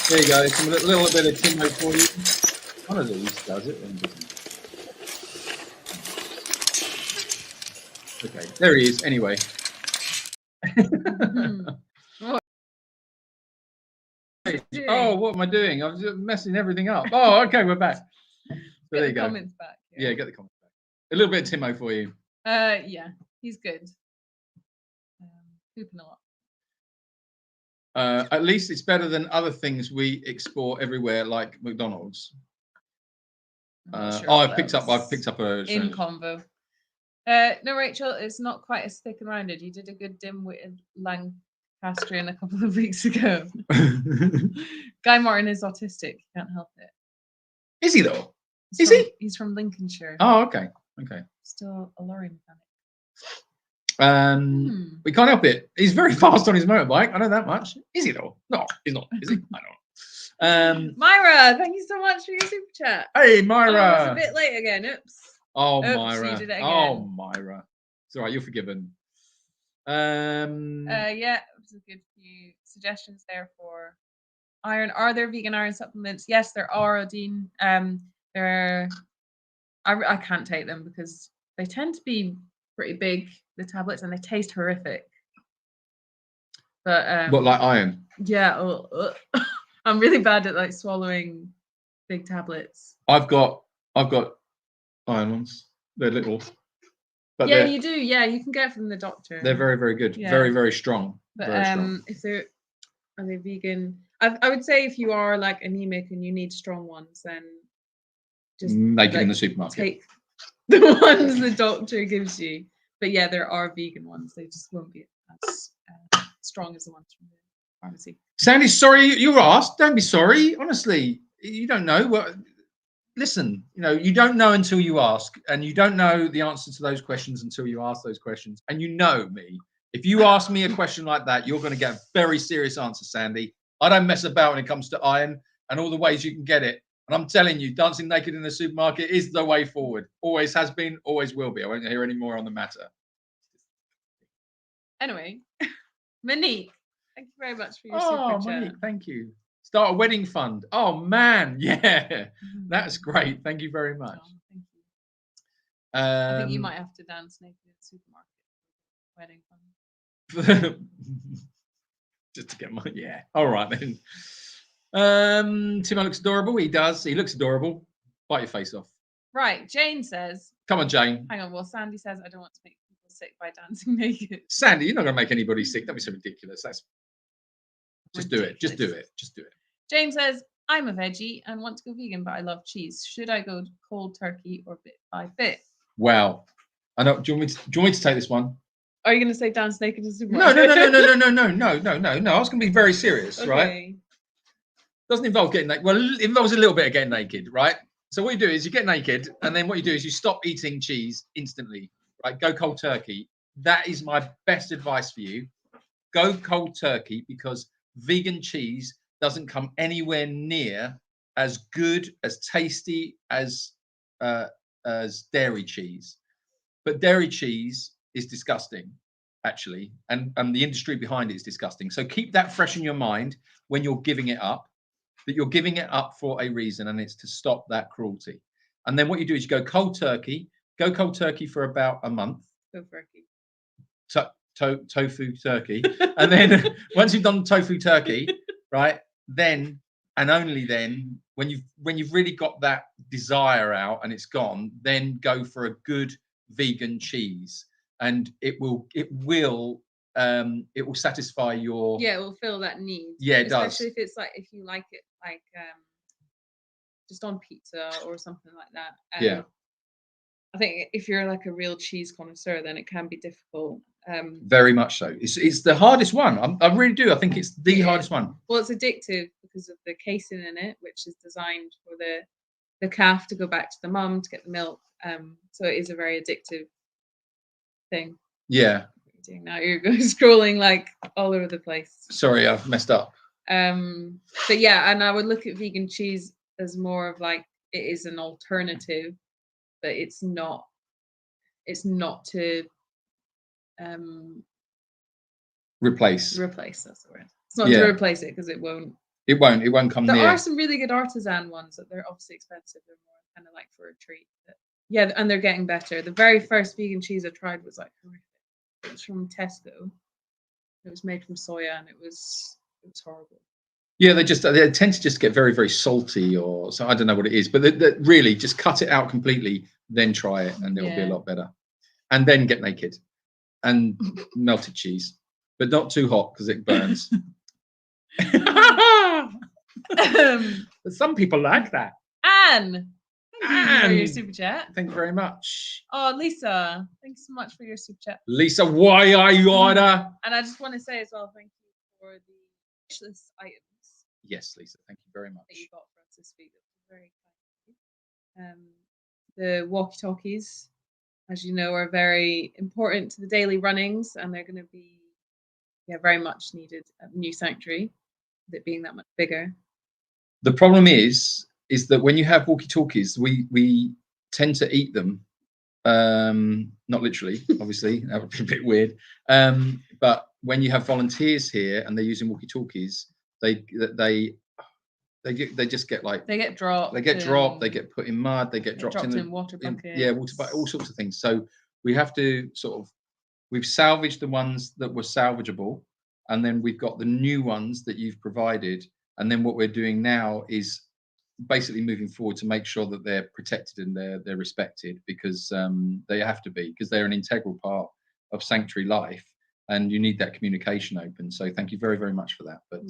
There you go. Some little bit of Timo for you. One of these does it. One doesn't. Okay, there he is. Anyway. Oh, what am I doing? I was just messing everything up. Oh, okay, we're back. So there you go. Comments back. Yeah, get the comments back. A little bit of Timo for you. Yeah, he's good. Pooping a lot. At least it's better than other things we export everywhere, like McDonald's. Sure I've picked up a in convo. No, Rachel, it's not quite as thick and rounded. You did a good dim-witted Lancastrian a couple of weeks ago. Guy Martin is autistic. You can't help it. Is he though? He's from Lincolnshire. Oh, okay. Okay. Still a lorry mechanic. We can't help it. He's very fast on his motorbike. I know that much. Is he though? No, he's not. Is he? I don't know. Myra, thank you so much for your super chat. Hey, Myra. Oh, I was a bit late again. Oops. Oh, Oops, Myra. You did it again. Oh, Myra. It's all right. You're forgiven. Yeah, it was a good few suggestions there for iron. Are there vegan iron supplements? Yes, there are, Odine. I can't take them because they tend to be pretty big, the tablets, and they taste horrific. But what, like iron? Yeah. I'm really bad at like swallowing big tablets. I've got iron ones. They're little. But yeah, you do. Yeah, you can get from the doctor. They're very, very good. Yeah. Very, very strong. But very strong. If are they vegan? I would say if you are like anemic and you need strong ones, then just make it in the supermarket. Take the ones the doctor gives you. But yeah, there are vegan ones. They just won't be as strong as the ones from the pharmacy. Sandy, sorry you were asked. Don't be sorry. Honestly, you don't know. Well, listen, you don't know until you ask, and you don't know the answer to those questions until you ask those questions. And you know me. If you ask me a question like that, you're going to get a very serious answer, Sandy. I don't mess about when it comes to iron and all the ways you can get it. And I'm telling you, dancing naked in the supermarket is the way forward. Always has been, always will be. I won't hear any more on the matter. Anyway, Monique, thank you very much for your super chat. Monique, thank you. Start a wedding fund. Oh, man. Yeah, that's great. Thank you very much. Thank you. I think you might have to dance naked in the supermarket. Wedding fund. Just to get my, yeah. All right, then. Timo looks adorable. He does. He looks adorable. Bite your face off. Right. Jane says. Come on, Jane. Hang on. Well, Sandy says I don't want to make people sick by dancing naked. Sandy, you're not going to make anybody sick. That'd be so ridiculous. That's just do it. Just do it. Just do it. Jane says I'm a veggie and want to go vegan, but I love cheese. Should I go cold turkey or bit by bit? Well, I know. Do you want me to take this one? Are you going to say dance naked in the No. I was going to be very serious, okay. Right? Doesn't involve getting naked. Well, it involves a little bit of getting naked, right? So what you do is you get naked, and then what you do is you stop eating cheese instantly. Right? Go cold turkey. That is my best advice for you. Go cold turkey, because vegan cheese doesn't come anywhere near as good, as tasty as dairy cheese. But dairy cheese is disgusting, actually, and the industry behind it is disgusting. So keep that fresh in your mind when you're giving it up, that you're giving it up for a reason, and it's to stop that cruelty. And then what you do is you go cold turkey. Go cold turkey for about a month. Tofu turkey. And then once you've done tofu turkey, right, then and only then, when you've really got that desire out and it's gone, then go for a good vegan cheese, and it will satisfy your it will fill that need. It does. Especially if it's like, if you like it like just on pizza or something like that. I think if you're like a real cheese connoisseur, then it can be difficult. Very much so. It's the hardest one. I really do. I think it's the hardest one. Well, it's addictive because of the casein in it, which is designed for the calf to go back to the mum to get the milk. So it is a very addictive thing. Yeah. Now you're scrolling like all over the place. Sorry, I've messed up. But yeah, and I would look at vegan cheese as more of like, it is an alternative, but it's not to replace. That's the word. It's not to replace it, because it won't come near. There are some really good artisan ones that they're obviously expensive. They're more kind of like for a treat. But yeah, and they're getting better. The very first vegan cheese I tried was like horrific. It was from Tesco. It was made from soya, and it was horrible. Yeah, they tend to just get very, very salty, or so. I don't know what it is, but they really just cut it out completely, then try it, and it'll be a lot better. And then get naked and melted cheese, but not too hot because it burns. But some people like that. Anne, thank you for your super chat. Thank you very much. Oh, Lisa, thanks so much for your super chat. Lisa, why are you order? And I just want to say as well, thank you for the wish list items. Yes, Lisa, thank you very much. That you got for us this week. That was very kind. The walkie-talkies, as you know, are very important to the daily runnings, and they're going to be very much needed at the new sanctuary, with it being that much bigger. The problem is that when you have walkie-talkies, we tend to eat them. Not literally, obviously, that would be a bit weird. But when you have volunteers here and they're using walkie-talkies, they just get like, they get dropped. They get put in mud. They get dropped in water buckets. Water bucket, all sorts of things. So we have to we've salvaged the ones that were salvageable, and then we've got the new ones that you've provided. And then what we're doing now is basically moving forward to make sure that they're protected and they're respected, because they have to be, because they're an integral part of sanctuary life, and you need that communication open. So thank you very, very much for that. But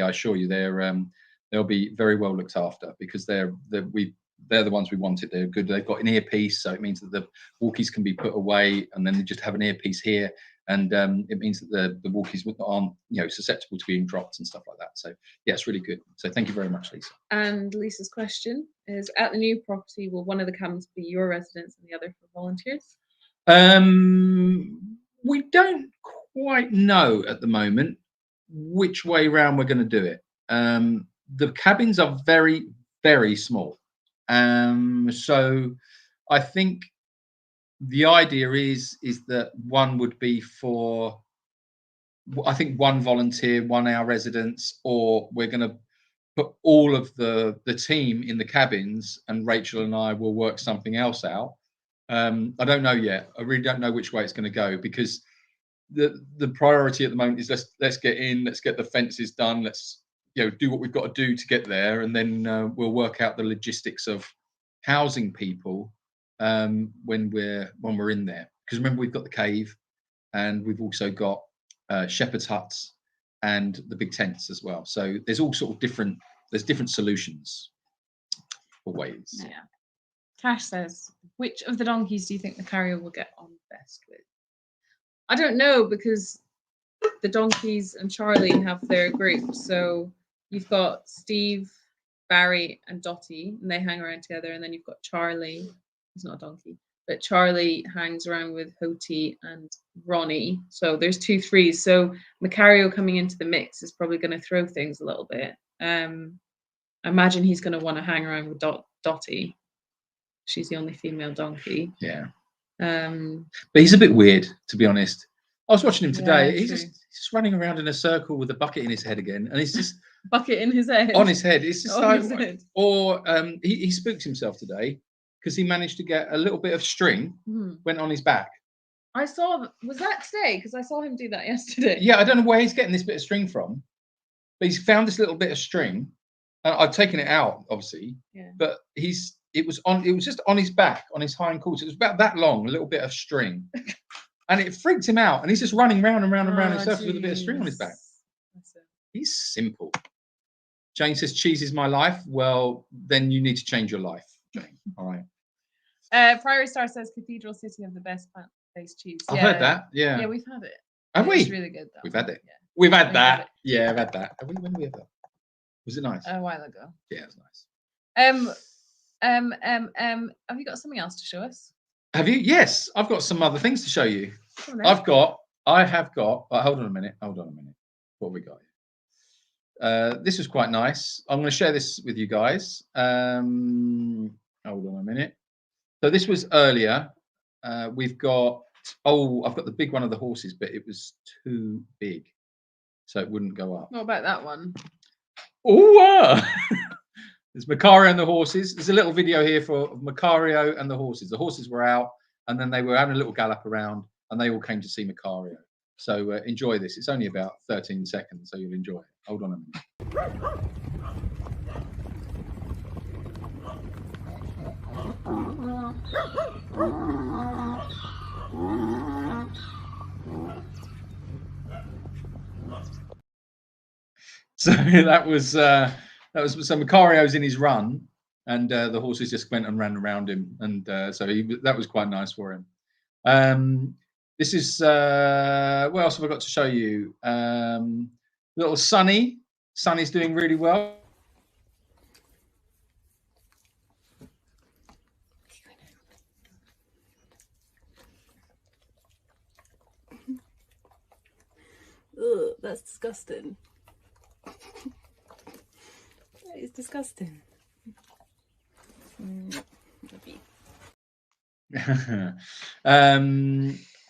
I assure you, they'll be very well looked after, because they're the ones we wanted. They're good. They've got an earpiece, so it means that the walkies can be put away, and then they just have an earpiece here, and it means that the walkies aren't susceptible to being dropped and stuff like that. So yeah, it's really good. So thank you very much, Lisa. And Lisa's question is: at the new property, will one of the cabins be your residence and the other for volunteers? We don't quite know at the moment which way round we're going to do it. The cabins are very, very small. So I think the idea is that one would be for, I think, one volunteer, 1 hour residence, or we're going to put all of the team in the cabins, and Rachel and I will work something else out. I don't know yet. I really don't know which way it's going to go, because the priority at the moment is let's get in, let's get the fences done, let's do what we've got to do to get there, and then we'll work out the logistics of housing people when we're in there. Because remember, we've got the cave, and we've also got shepherd's huts and the big tents as well. So there's all sort of different solutions for ways. Yeah. Cash says, which of the donkeys do you think the carrier will get on best with? I don't know, because the donkeys and Charlie have their group. So you've got Steve, Barry and Dottie, and they hang around together. And then you've got Charlie. He's not a donkey, but Charlie hangs around with Hoti and Ronnie. So there's 2 threes. So Macario coming into the mix is probably going to throw things a little bit. I imagine he's going to want to hang around with Dottie. She's the only female donkey. Yeah. But he's a bit weird, to be honest. I was watching him today. Yeah, he's just running around in a circle with a bucket in his head again, and he's just bucket in his head. On his head. It's just On his head. Or he spooked himself today because he managed to get a little bit of string went on his back. I saw. Was that today? Because I saw him do that yesterday. Yeah, I don't know where he's getting this bit of string from, but he's found this little bit of string. I've taken it out, obviously. Yeah. But it was just on his back, on his hind quarters. It was about that long, a little bit of string. And it freaked him out, and he's just running round and round and round in circles with a bit of string on his back. He's simple. Jane says, cheese is my life. Well, then you need to change your life, Jane. All right. Priory Star says Cathedral City have the best plant-based cheese. I've heard that. Yeah. Yeah, we've had it. Have we? It's really good, though. We've had it. Yeah. We've had that. Yeah, I've had that. When did we have that? Was it nice? A while ago. Yeah, it was nice. Have you got something else to show us? Have you? Yes, I've got some other things to show you. I have got. Hold on a minute. What have we got here? This was quite nice. I'm going to share this with you guys. Hold on a minute. So this was earlier. We've got. I've got the big one of the horses, but it was too big, so it wouldn't go up. What about that one? Oh, there's Macario and the horses. There's a little video here for Macario and the horses. The horses were out, and then they were having a little gallop around, and they all came to see Macario. So enjoy this. It's only about 13 seconds, so you'll enjoy it. Hold on a minute. So that was so Macario's in his run, and the horses just went and ran around him, and so that was quite nice for him. This is what else have I got to show you? Little Sunny. Sunny's doing really well. Ugh, that's disgusting. That is disgusting.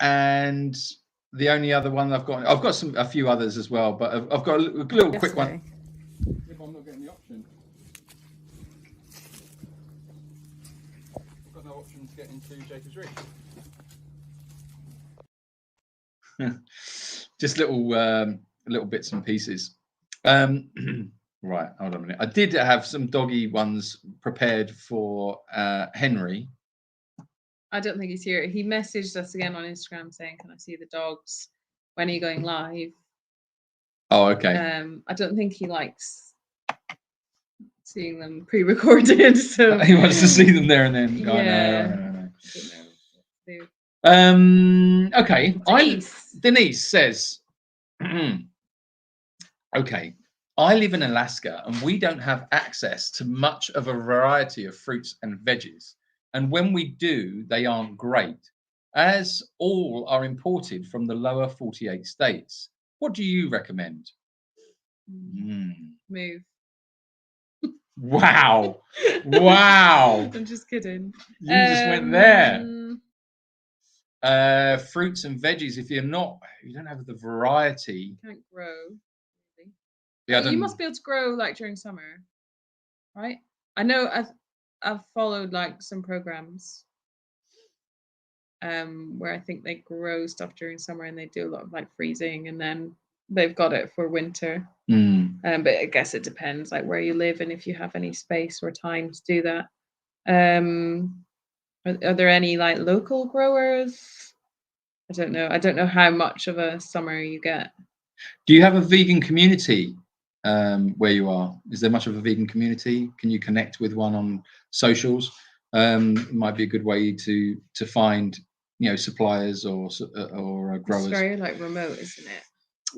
And the only other one I've got a few others as well, but I've got a little quick one. I'm not getting the option. I've got no option to get into Jacob's Reach. Just little bits and pieces. Right, hold on a minute. I did have some doggy ones prepared for Henry. I don't think he's here. He messaged us again on Instagram saying, "Can I see the dogs? When are you going live?" Oh, okay. I don't think he likes seeing them pre-recorded, so he wants to see them there and then. Yeah. Okay. Denise says, okay, I live in Alaska and we don't have access to much of a variety of fruits and veggies. And when we do, they aren't great, as all are imported from the lower 48 states. What do you recommend? Move. Wow. Wow. I'm just kidding. You just went there. Fruits and veggies, if you don't have the variety. You can't grow. Really. Yeah, you must be able to grow like during summer, right? I know I've followed like some programs where I think they grow stuff during summer and they do a lot of like freezing and then they've got it for winter. But I guess it depends like where you live and if you have any space or time to do that. Are there any like local growers? I don't know. I don't know how much of a summer you get. Do you have a vegan community where you are? Is there much of a vegan community? Can you connect with one on socials? It might be a good way to find suppliers or growers. It's very like remote, isn't it?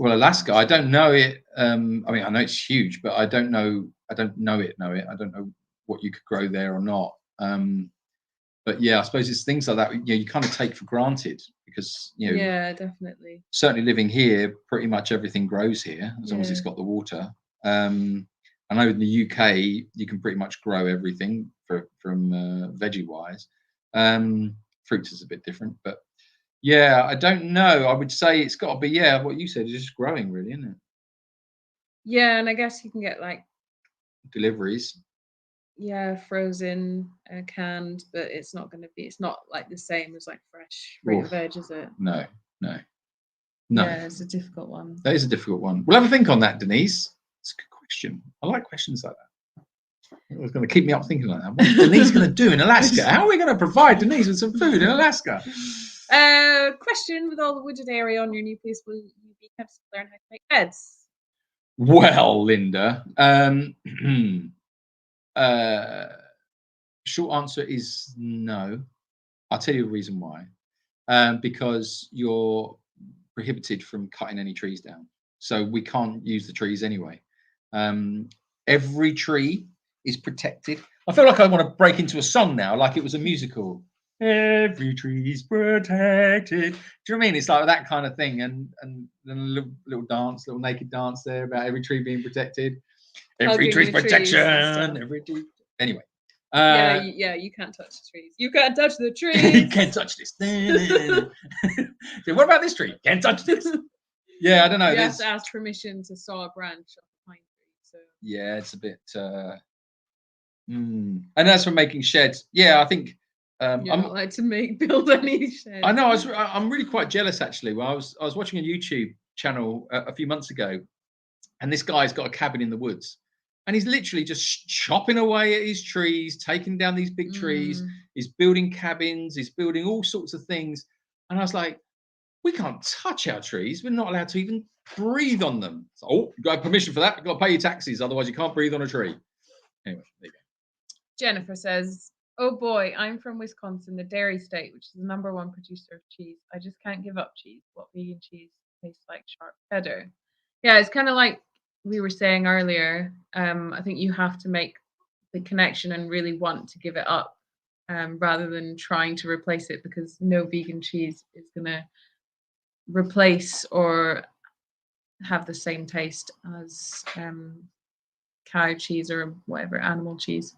Well, Alaska, I don't know it. I mean, I know it's huge, but I don't know. I don't know it. I don't know what you could grow there or not. But yeah, I suppose it's things like that. You kind of take for granted because Yeah, definitely. certainly living here, pretty much everything grows here as long as it's got the water. I know in the UK you can pretty much grow everything from veggie wise. Fruits is a bit different, but yeah, I don't know. I would say it's got to be what you said, it's just growing really, isn't it? Yeah, and I guess you can get like Deliveries. Yeah, frozen, canned, but it's not like the same as like fresh fruit and veg, is it? No. Yeah, it's a difficult one. That is a difficult one. We'll have a think on that, Denise. It's a good question. I like questions like that. It's going to keep me up thinking like that. What's Denise going to do in Alaska? How are we going to provide Denise with some food in Alaska? Question: with all the wooded area on your new place, will you be tempted to learn how to make beds? Well, Linda, short answer is no. I'll tell you the reason why. Because you're prohibited from cutting any trees down, so we can't use the trees anyway. Every tree is protected. I feel like I want to break into a song now, like it was a musical. Every tree's protected. Do you know what I mean? It's like that kind of thing, and then a little dance, little naked dance there about every tree being protected. Every tree's protection. Every tree. Anyway. Yeah, you can't touch the trees. You can't touch the trees. You can't touch this. So what about this tree? Can't touch this. Yeah, I don't know. You have to ask permission to saw a branch of a pine tree. So yeah, it's a bit. And as for making sheds, yeah, I think you're not allowed to build any sheds. I know. I'm really quite jealous actually. Well, I was watching a YouTube channel a few months ago, and this guy's got a cabin in the woods. And he's literally just chopping away at his trees, taking down these big trees. He's building cabins. He's building all sorts of things. And I was like, we can't touch our trees. We're not allowed to even breathe on them. So, you got permission for that? You've got to pay your taxes. Otherwise, you can't breathe on a tree. Anyway, there you go. Jennifer says, oh boy, I'm from Wisconsin, the dairy state, which is the #1 producer of cheese. I just can't give up cheese. What vegan cheese tastes like sharp cheddar? Yeah, it's kind of like we were saying earlier. I think you have to make the connection and really want to give it up, rather than trying to replace it, because no vegan cheese is going to replace or have the same taste as cow cheese or whatever animal cheese.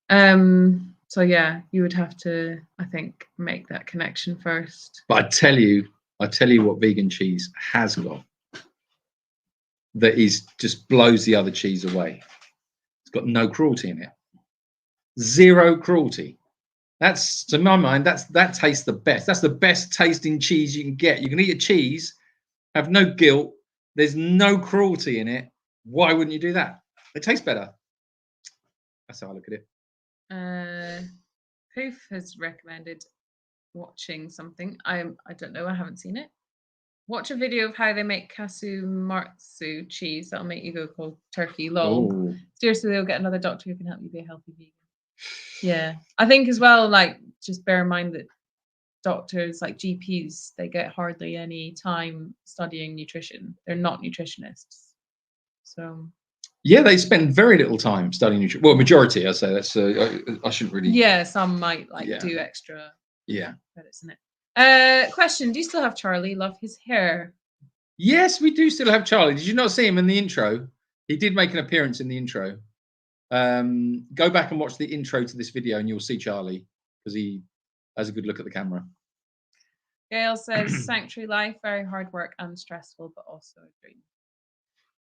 So yeah, you would have to, I think, make that connection first. But I tell you what vegan cheese has got that is just blows the other cheese away. It's got no cruelty in it. Zero cruelty. That's, to my mind, that tastes the best. That's the best tasting cheese you can get. You can eat a cheese, have no guilt. There's no cruelty in it. Why wouldn't you do that? It tastes better. That's how I look at it. Poof has recommended watching something. I don't know. I haven't seen it. Watch a video of how they make casu marzu cheese. That'll make you go cold turkey. Lol. Oh. Seriously, they'll get another doctor who can help you be a healthy vegan. Yeah, I think as well, like, just bear in mind that doctors, like GPs, they get hardly any time studying nutrition. They're not nutritionists. So yeah, they spend very little time studying nutrition. Well, majority, I say. That's I shouldn't really. Yeah, some might do extra. Yeah. Credits in it. Question: do you still have Charlie? Love his hair. Yes, we do still have Charlie. Did you not see him in the intro? He did make an appearance in the intro. Go back and watch the intro to this video and you'll see Charlie, because he has a good look at the camera. Gail says, sanctuary life, very hard work and stressful, but also a dream.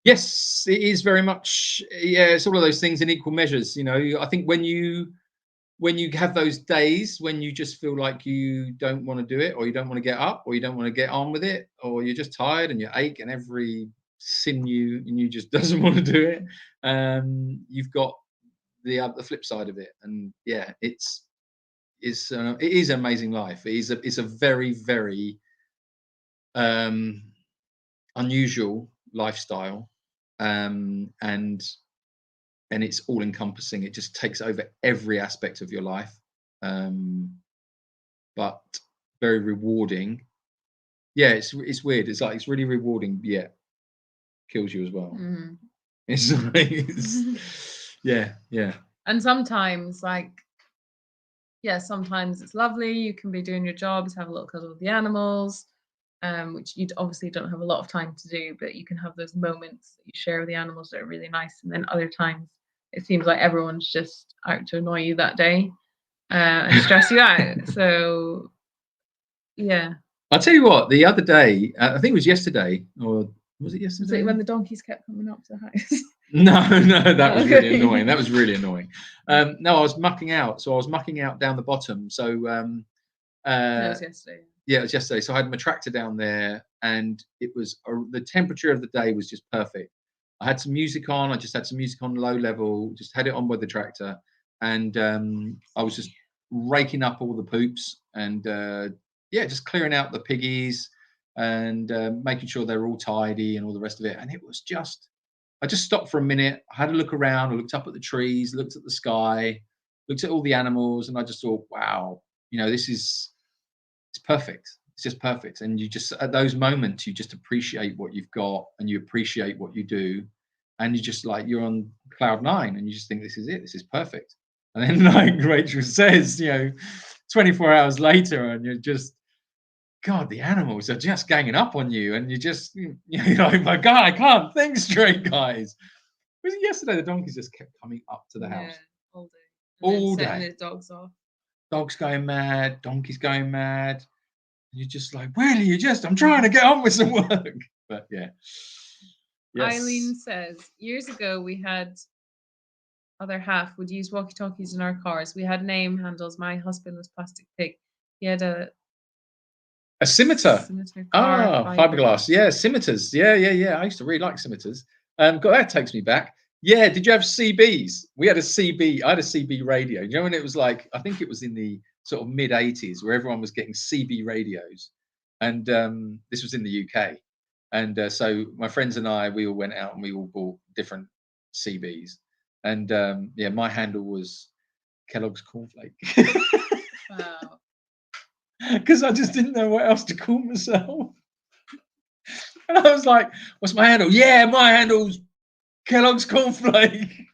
Yes, it is very much. Yeah, it's all of those things in equal measures. You know, I think when you have those days when you just feel like you don't want to do it, or you don't want to get up, or you don't want to get on with it, or you're just tired and you ache and every sinew in you just doesn't want to do it, you've got the flip side of it. And yeah, it is an amazing life. It's a very, very unusual lifestyle, and it's all encompassing. It just takes over every aspect of your life, but very rewarding. Yeah, it's weird. It's like it's really rewarding, yet kills you as well. Mhm. It's like yeah. And sometimes, like, yeah, sometimes it's lovely. You can be doing your jobs, have a little cuddle with the animals, which you obviously don't have a lot of time to do, but you can have those moments that you share with the animals that are really nice. And then other times, it seems like everyone's just out to annoy you that day and stress you out. So, yeah. I'll tell you what. The other day, I think it was yesterday, or was it yesterday? Was it when the donkeys kept coming up to the house? No, that was really Okay. annoying. That was really annoying. No, I was mucking out. So I was mucking out down the bottom. So No, it was yesterday. yeah, it was yesterday. So I had my tractor down there, and it was the temperature of the day was just perfect. I had some music on. I just had some music on low level. Just had it on with the tractor, and I was just raking up all the poops and yeah, just clearing out the piggies and making sure they're all tidy and all the rest of it. And it was just. I just stopped for a minute, I had a look around, I looked up at the trees, looked at the sky, looked at all the animals, and I just thought, wow, it's perfect. It's just perfect. And you just, at those moments, you just appreciate what you've got and you appreciate what you do. And you just like, you're on cloud nine and you just think, this is it, this is perfect. And then, like Rachel says, 24 hours later, and you're just, God, the animals are just ganging up on you, and you're like, my God, I can't think straight, guys. Was it yesterday? The donkeys just kept coming up to the house All day. all And then setting day. the dogs off. Dogs going mad, donkeys going mad. And you're just like, really? I'm trying to get on with some work. But yeah. Yes. Eileen says, years ago we had other half would use walkie-talkies in our cars. We had name handles. My husband was Plastic Pig. He had a scimitar. Car, fiberglass. Yeah, scimitars. Yeah. I used to really like scimitars. God, that takes me back. Yeah, did you have CBs? We had a CB. I had a CB radio. You know when it was like, I think it was in the sort of mid 80s where everyone was getting CB radios, and this was in the UK. And so my friends and I, we all went out and we all bought different CBs. And yeah, my handle was Kellogg's Cornflake. Wow. Because I just didn't know what else to call myself. And I was like, what's my handle? Yeah, my handle's Kellogg's Cornflake.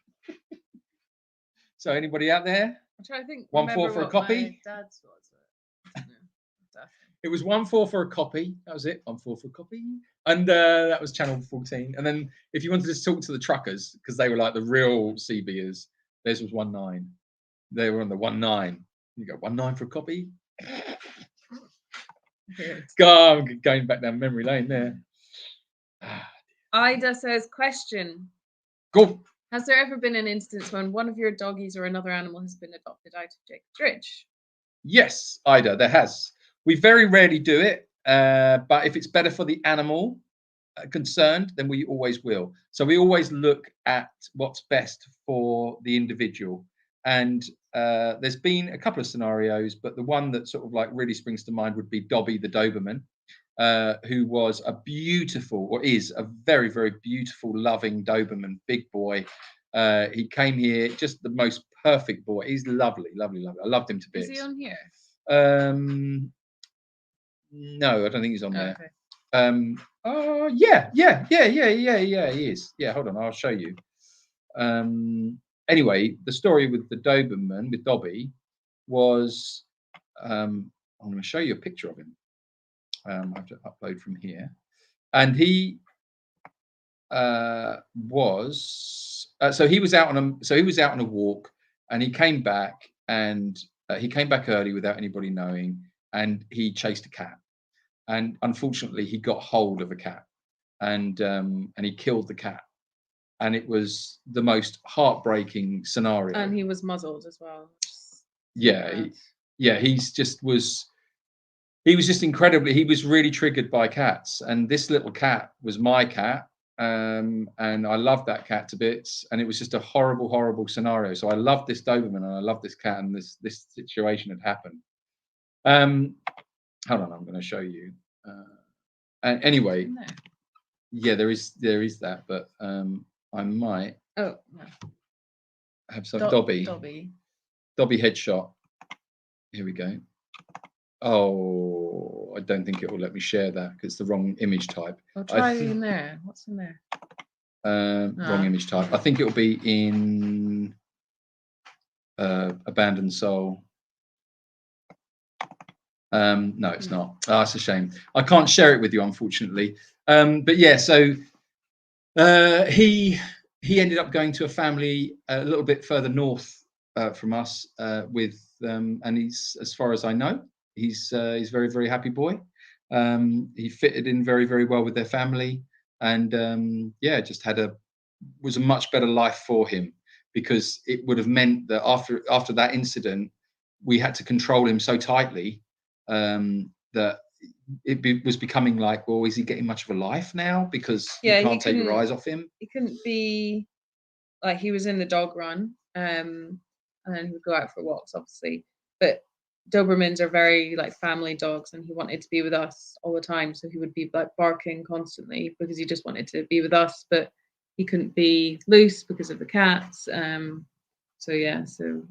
So anybody out there? I'm trying to think. 1-4 for a copy? My dad's was. It was 1-4 for a copy. That was it. 1-4 for a copy. And that was channel 14. And then if you wanted to talk to the truckers, because they were like the real CBers, theirs was 1-9. They were on the 1-9. You go 1-9 for a copy? God, I'm going back down memory lane there. Ida says, question. Go. Has there ever been an instance when one of your doggies or another animal has been adopted out of Jake's fridge? Yes, Ida, there has. We very rarely do it, but if it's better for the animal concerned, then we always will. So we always look at what's best for the individual. And there's been a couple of scenarios, but the one that sort of like really springs to mind would be Dobby the Doberman, who was a beautiful, or is a very, very beautiful, loving Doberman, big boy. He came here, just the most perfect boy. He's lovely, lovely, lovely. I loved him to bits. Is he on here? No, I don't think he's on there. Okay. Oh yeah, he is. Yeah, hold on, I'll show you. Anyway, the story with the Doberman, with Dobby, was I'm going to show you a picture of him. I have to upload from here, and he was so he was out on a walk, and he came back, and he came back early without anybody knowing, and he chased a cat, and unfortunately he got hold of a cat, and he killed the cat. And it was the most heartbreaking scenario. And he was muzzled as well. Yeah, he was just incredibly. He was really triggered by cats, and this little cat was my cat, and I loved that cat to bits. And it was just a horrible, horrible scenario. So I loved this Doberman, and I loved this cat, and this situation had happened. Hold on, I'm going to show you. And anyway, yeah, there is that, but I might have some Dobby headshot. Here we go. Oh, I don't think it will let me share that because it's the wrong image type. I'll try in there. What's in there? Wrong image type. I think it'll be in Abandoned Soul. No, it's not. Oh, it's a shame. I can't share it with you, unfortunately. But yeah, so he ended up going to a family a little bit further north from us with, and he's, as far as I know, he's very, very happy boy. He fitted in very, very well with their family, and yeah, just was a much better life for him, because it would have meant that after that incident, we had to control him so tightly that it was becoming like, well, is he getting much of a life now? Because you can't take your eyes off him. He couldn't be like, he was in the dog run, and then he would go out for walks, obviously. But Dobermans are very like family dogs, and he wanted to be with us all the time, so he would be like barking constantly because he just wanted to be with us, but he couldn't be loose because of the cats. So yeah, so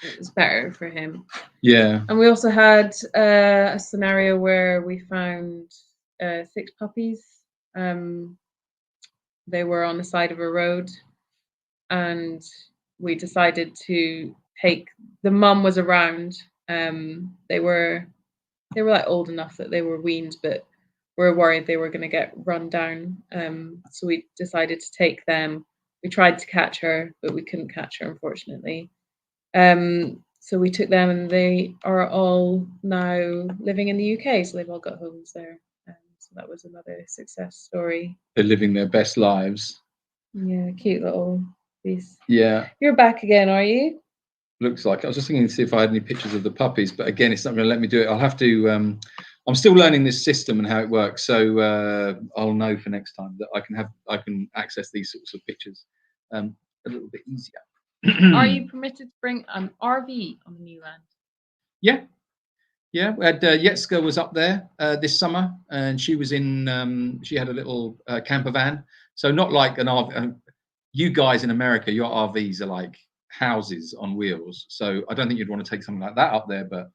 it was better for him. Yeah. And we also had a scenario where we found 6 puppies. They were on the side of a road, and we decided to take, the mum was around. They were like old enough that they were weaned, but we're worried they were going to get run down. So we decided to take them. We tried to catch her, but we couldn't catch her, unfortunately. So we took them, and they are all now living in the UK. So they've all got homes there. So that was another success story. They're living their best lives. Yeah, cute little piece. Yeah. You're back again, are you? Looks like. I was just thinking to see if I had any pictures of the puppies, but again, it's not going to let me do it. I'll have to. I'm still learning this system and how it works, so I'll know for next time that I can access these sorts of pictures a little bit easier. Are you permitted to bring an RV on the new land? Yeah. Yeah, we had Yetska was up there this summer, and she was in. She had a little camper van, so not like an RV. You guys in America, your RVs are like houses on wheels, so I don't think you'd want to take something like that up there. But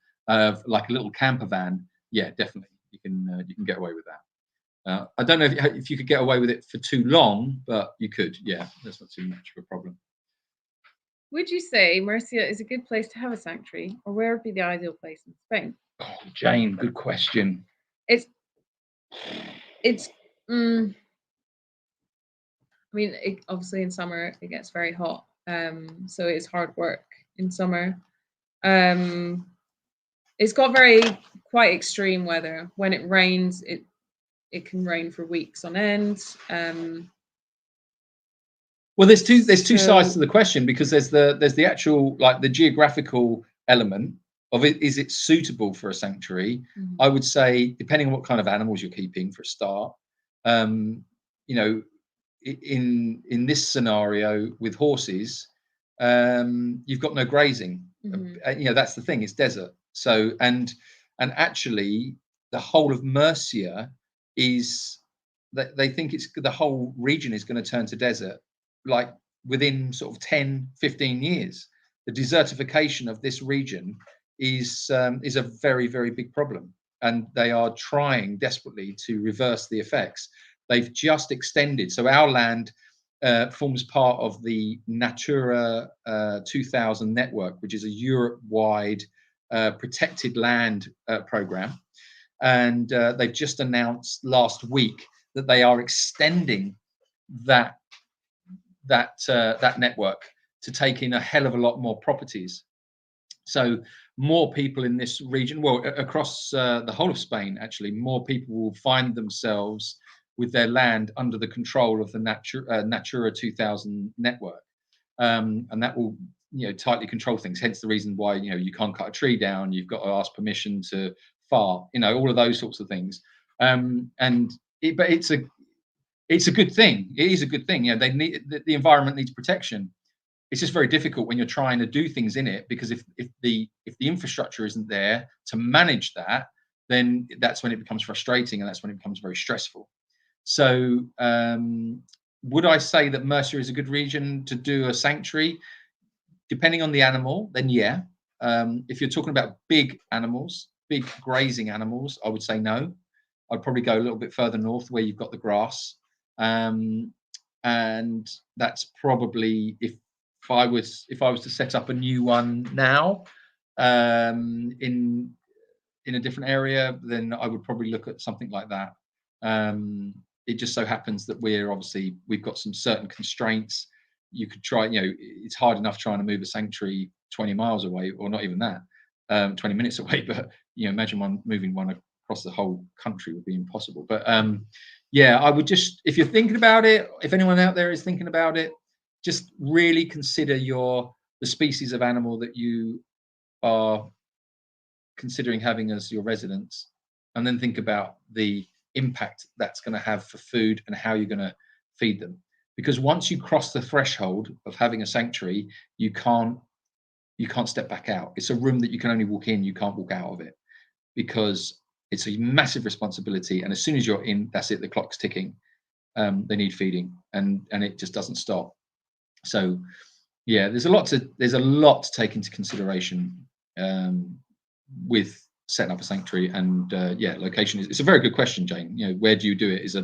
like a little camper van, yeah, definitely you can get away with that. I don't know if you could get away with it for too long, but you could. Yeah, that's not too much of a problem. Would you say Murcia is a good place to have a sanctuary, or where would be the ideal place in Spain? Oh, Jane, good question. It's I mean, obviously in summer it gets very hot, so it's hard work in summer. It's got quite extreme weather. When it rains, it can rain for weeks on end. Well, there's two sides to the question, because there's the actual, like, the geographical element of it. Is it suitable for a sanctuary? Mm-hmm. I would say, depending on what kind of animals you're keeping, for a start. You know, in this scenario with horses, you've got no grazing. Mm-hmm. You know, that's the thing. It's desert. So and actually, the whole of Murcia is that they think the whole region is going to turn to desert, like within sort of 10-15 years. The desertification of this region is a very, very big problem, and they are trying desperately to reverse the effects. They've just extended, so our land forms part of the Natura 2000 network, which is a Europe-wide protected land program, and they've just announced last week that they are extending that network to take in a hell of a lot more properties. So more people in this region, well, across the whole of Spain, actually, more people will find themselves with their land under the control of the Natura 2000 network, and that will, you know, tightly control things. Hence the reason why, you know, you can't cut a tree down. You've got to ask permission to fart. You know, all of those sorts of things. But it's a good thing. It is a good thing. You know, the environment needs protection. It's just very difficult when you're trying to do things in it, because if the infrastructure isn't there to manage that, then that's when it becomes frustrating, and that's when it becomes very stressful. So would I say that Murcia is a good region to do a sanctuary? Depending on the animal, then yeah. If you're talking about big animals, big grazing animals, I would say no. I'd probably go a little bit further north where you've got the grass. And that's probably if I was to set up a new one now in a different area, then I would probably look at something like that. It just so happens that we've got some certain constraints. You could try, it's hard enough trying to move a sanctuary 20 miles away, or not even that, 20 minutes away. But imagine moving one across the whole country would be impossible. But yeah, I would just, if you're thinking about it, if anyone out there is thinking about it, just really consider the species of animal that you are considering having as your residence, and then think about the impact that's going to have for food and how you're going to feed them. Because once you cross the threshold of having a sanctuary, you can't step back out. It's a room that you can only walk in, you can't walk out of it, because it's a massive responsibility. And as soon as you're in, that's it, the clock's ticking. They need feeding, and it just doesn't stop. So yeah, there's a lot to take into consideration with setting up a sanctuary. And location it's a very good question, Jane. Where do you do it is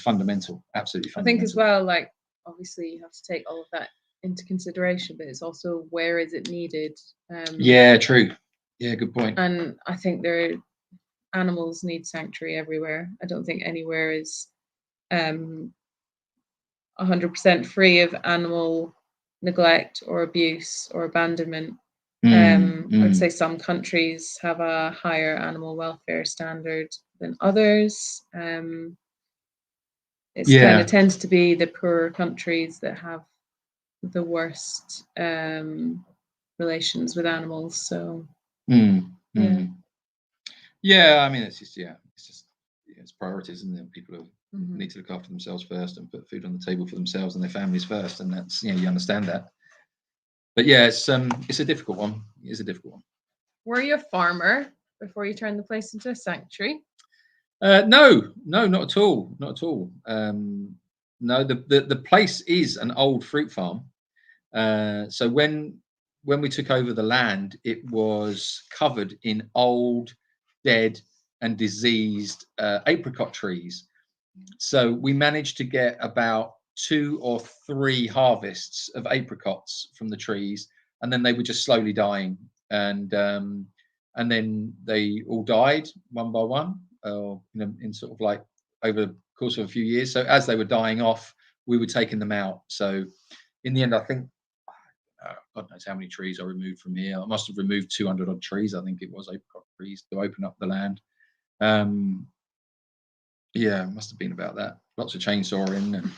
fundamental, absolutely fundamental. I think as well, like, obviously you have to take all of that into consideration, but it's also, where is it needed? Yeah, true. Yeah, good point. And I think animals need sanctuary everywhere. I don't think anywhere is 100% free of animal neglect or abuse or abandonment. I'd say some countries have a higher animal welfare standard than others. It kind of tends to be the poorer countries that have the worst relations with animals. So yeah, I mean, it's priorities, isn't it? People who need to look after themselves first and put food on the table for themselves and their families first, and that's, you understand that. But yeah, it's a difficult one. It's a difficult one. Were you a farmer before you turned the place into a sanctuary? No, not at all. Not at all. No, the place is an old fruit farm. So when we took over the land, it was covered in old, dead, and diseased apricot trees. So we managed to get about 2 or 3 harvests of apricots from the trees, and then they were just slowly dying, and then they all died one by one, in sort of like over the course of a few years. So as they were dying off, we were taking them out. So in the end, I think God knows how many trees I removed from here. I must have removed 200 odd trees, I think it was, apricot trees, to open up the land. Yeah, it must have been about that. Lots of chainsawing, and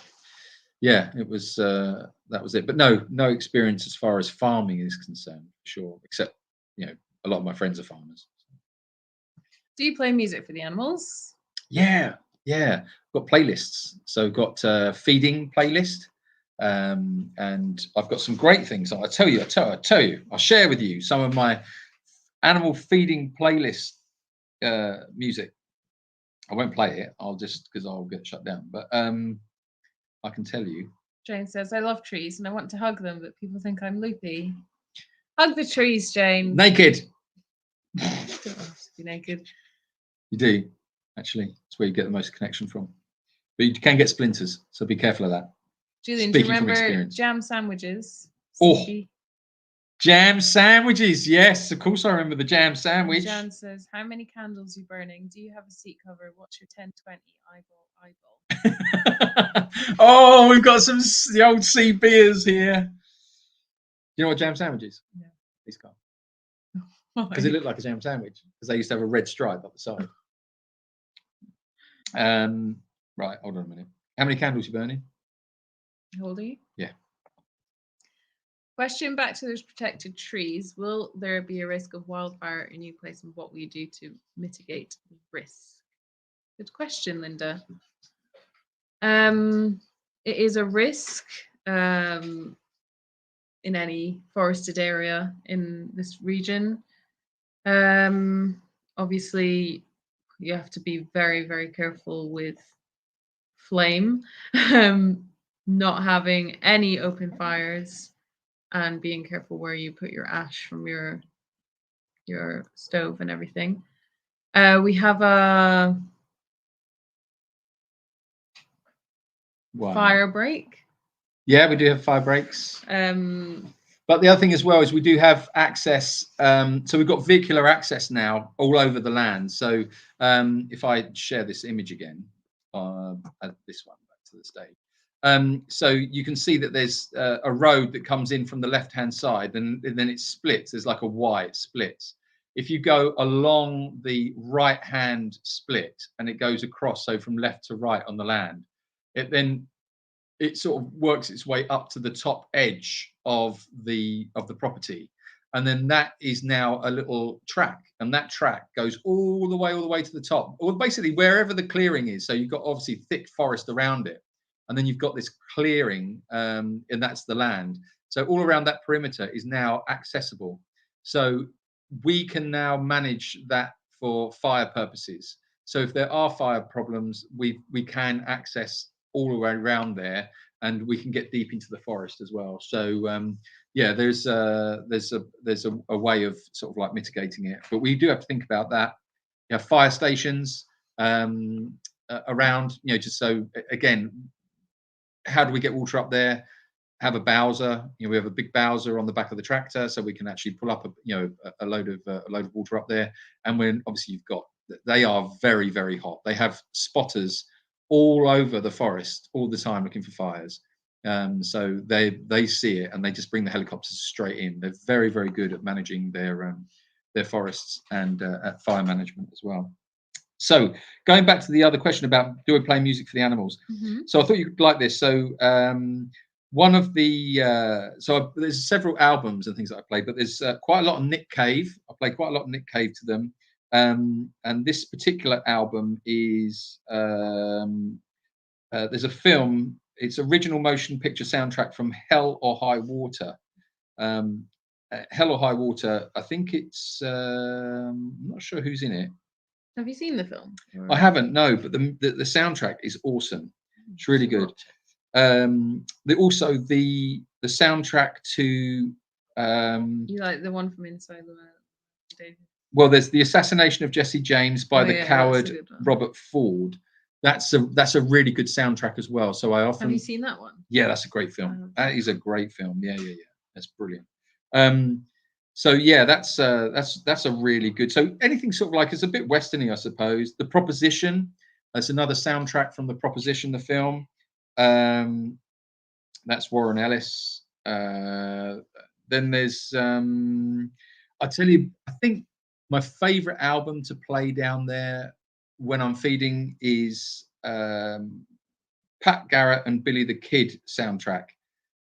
yeah, it was that was it. But no experience as far as farming is concerned, for sure, except a lot of my friends are farmers. Do you play music for the animals? Yeah, got playlists. So got feeding playlist, and I've got some great things. I tell you, I'll share with you some of my animal feeding playlist music. I won't play it. Because I'll get shut down. But I can tell you. Jane says, I love trees and I want to hug them, but people think I'm loopy. Hug the trees, Jane. Naked. You don't have to be naked. You do, actually. It's where you get the most connection from. But you can get splinters, so be careful of that. Julian, do you remember jam sandwiches? Oh, jam sandwiches. Yes, of course I remember the jam sandwich. Jan says, how many candles are you burning? Do you have a seat cover? What's your 10-20 eyeball? Oh, we've got the old sea beers here. You know what jam sandwich is? Yeah. These can't. Because it looked like a jam sandwich, because they used to have a red stripe up the side. Right, hold on a minute. How many candles are you burning? How old are you? Yeah. Question back to those protected trees. Will there be a risk of wildfire in your place, and what will you do to mitigate the risk? Good question, Linda. It is a risk in any forested area in this region. Obviously, you have to be very, very careful with flame, not having any open fires, and being careful where you put your ash from your your stove and everything. We have a fire break. Yeah, we do have fire breaks. But the other thing as well is we do have access. So we've got vehicular access now all over the land. So if I share this image again, this one back to the stage. So you can see that there's a road that comes in from the left-hand side, and then it splits. There's like a Y, it splits. If you go along the right-hand split and it goes across, so from left to right on the land, it sort of works its way up to the top edge of the property, and then that is now a little track, and that track goes all the way to the top, or basically wherever the clearing is. So you've got obviously thick forest around it, and then you've got this clearing, and that's the land. So all around that perimeter is now accessible. So we can now manage that for fire purposes. So if there are fire problems, we can access all the way around there, and we can get deep into the forest as well. So yeah, there's a way of sort of like mitigating it, but we do have to think about that. You have fire stations around, just so again, how do we get water up there? Have a bowser. We have a big bowser on the back of the tractor, so we can actually pull up a load of water up there. And when obviously they are very, very hot. They have spotters all over the forest all the time looking for fires. So they see it and they just bring the helicopters straight in. They're very, very good at managing their forests and at fire management as well. So going back to the other question about do we play music for the animals? So I thought you'd like this. So one of the there's several albums and things that I played, but there's quite a lot of Nick Cave. I played quite a lot of Nick Cave to them. And this particular album is there's a film. It's original motion picture soundtrack from Hell or High Water. Hell or High Water. I think it's. I'm not sure who's in it. Have you seen the film? I haven't. No, but the soundtrack is awesome. It's really good. Also the soundtrack to. You like the one from Inside the David? Well, there's the assassination of Jesse James by the coward Robert Ford. That's a really good soundtrack as well. So I often. Have you seen that one? Yeah, that's a great film. That is a great film. Yeah. That's brilliant. So yeah, that's a really good. So anything sort of like it's a bit westerny, I suppose. The Proposition. That's another soundtrack from The Proposition, the film. That's Warren Ellis. Then there's. I tell you, I think. My favorite album to play down there when I'm feeding is Pat Garrett and Billy the Kid soundtrack.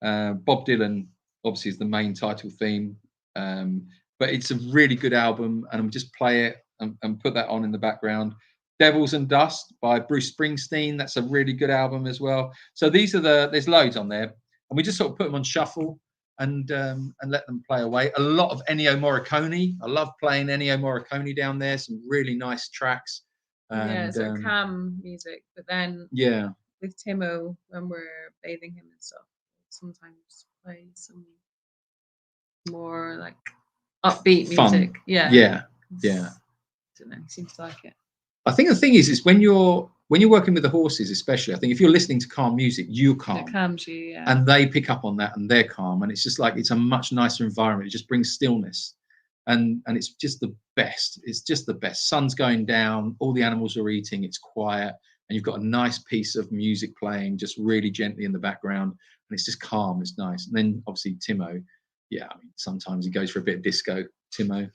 Bob Dylan obviously is the main title theme, but it's a really good album, and I'm just play it and put that on in the background. Devils and Dust by Bruce Springsteen. That's a really good album as well. So these are there's loads on there, and we just sort of put them on shuffle. And let them play away. A lot of Ennio Morricone. I love playing Ennio Morricone down there. Some really nice tracks. And, so calm music. But then with Timo, when we're bathing him and stuff, sometimes play some more like upbeat music. Fun. Yeah. I don't know. He seems to like it. I think the thing is when you're working with the horses, especially, I think if you're listening to calm music, you're calm. It calms you, yeah. And they pick up on that and they're calm. And it's just like, it's a much nicer environment. It just brings stillness. And it's just the best. It's just the best. Sun's going down, all the animals are eating, it's quiet, and you've got a nice piece of music playing just really gently in the background. And it's just calm, it's nice. And then obviously Timo, sometimes he goes for a bit of disco, Timo.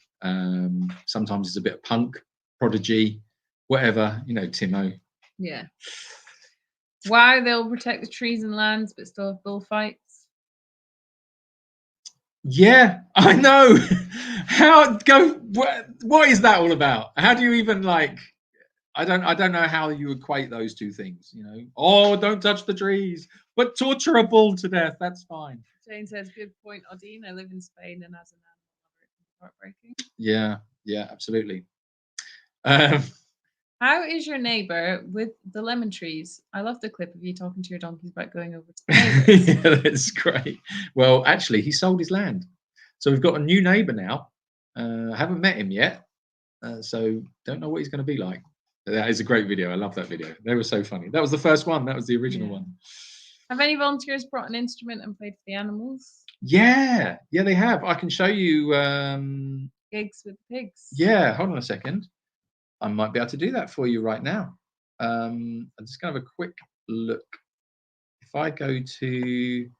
Sometimes it's a bit of punk, Prodigy, whatever, Timo. Yeah. Why they'll protect the trees and lands but still have bullfights? Yeah, I know. What is that all about? How do you even I don't know how you equate those two things, Oh, don't touch the trees, but torture a bull to death, that's fine. Jane says, good point, Odine. I live in Spain, and as an animal lover, it's heartbreaking. Yeah, absolutely. How is your neighbour with the lemon trees? I love the clip of you talking to your donkeys about going over to the neighbours. Yeah, that's great. Well, actually, he sold his land. So we've got a new neighbour now. I haven't met him yet, so don't know what he's going to be like. That is a great video. I love that video. They were so funny. That was the first one. That was the original one. Have any volunteers brought an instrument and played for the animals? Yeah, they have. I can show you. Gigs with pigs. Yeah, hold on a second. I might be able to do that for you right now. I'm just going to have a quick look. If I go to,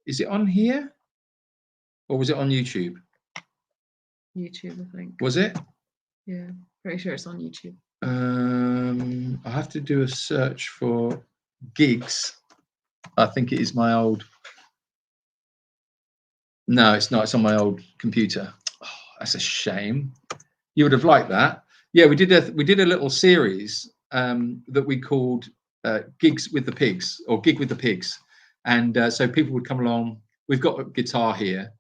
is it on here? Or was it on YouTube? YouTube, I think. Was it? Yeah, pretty sure it's on YouTube. I have to do a search for gigs. I think it is my old. No, it's not. It's on my old computer. Oh, that's a shame. You would have liked that. Yeah, we did a little series that we called Gigs with the Pigs, or Gig with the Pigs, and so people would come along. We've got a guitar here,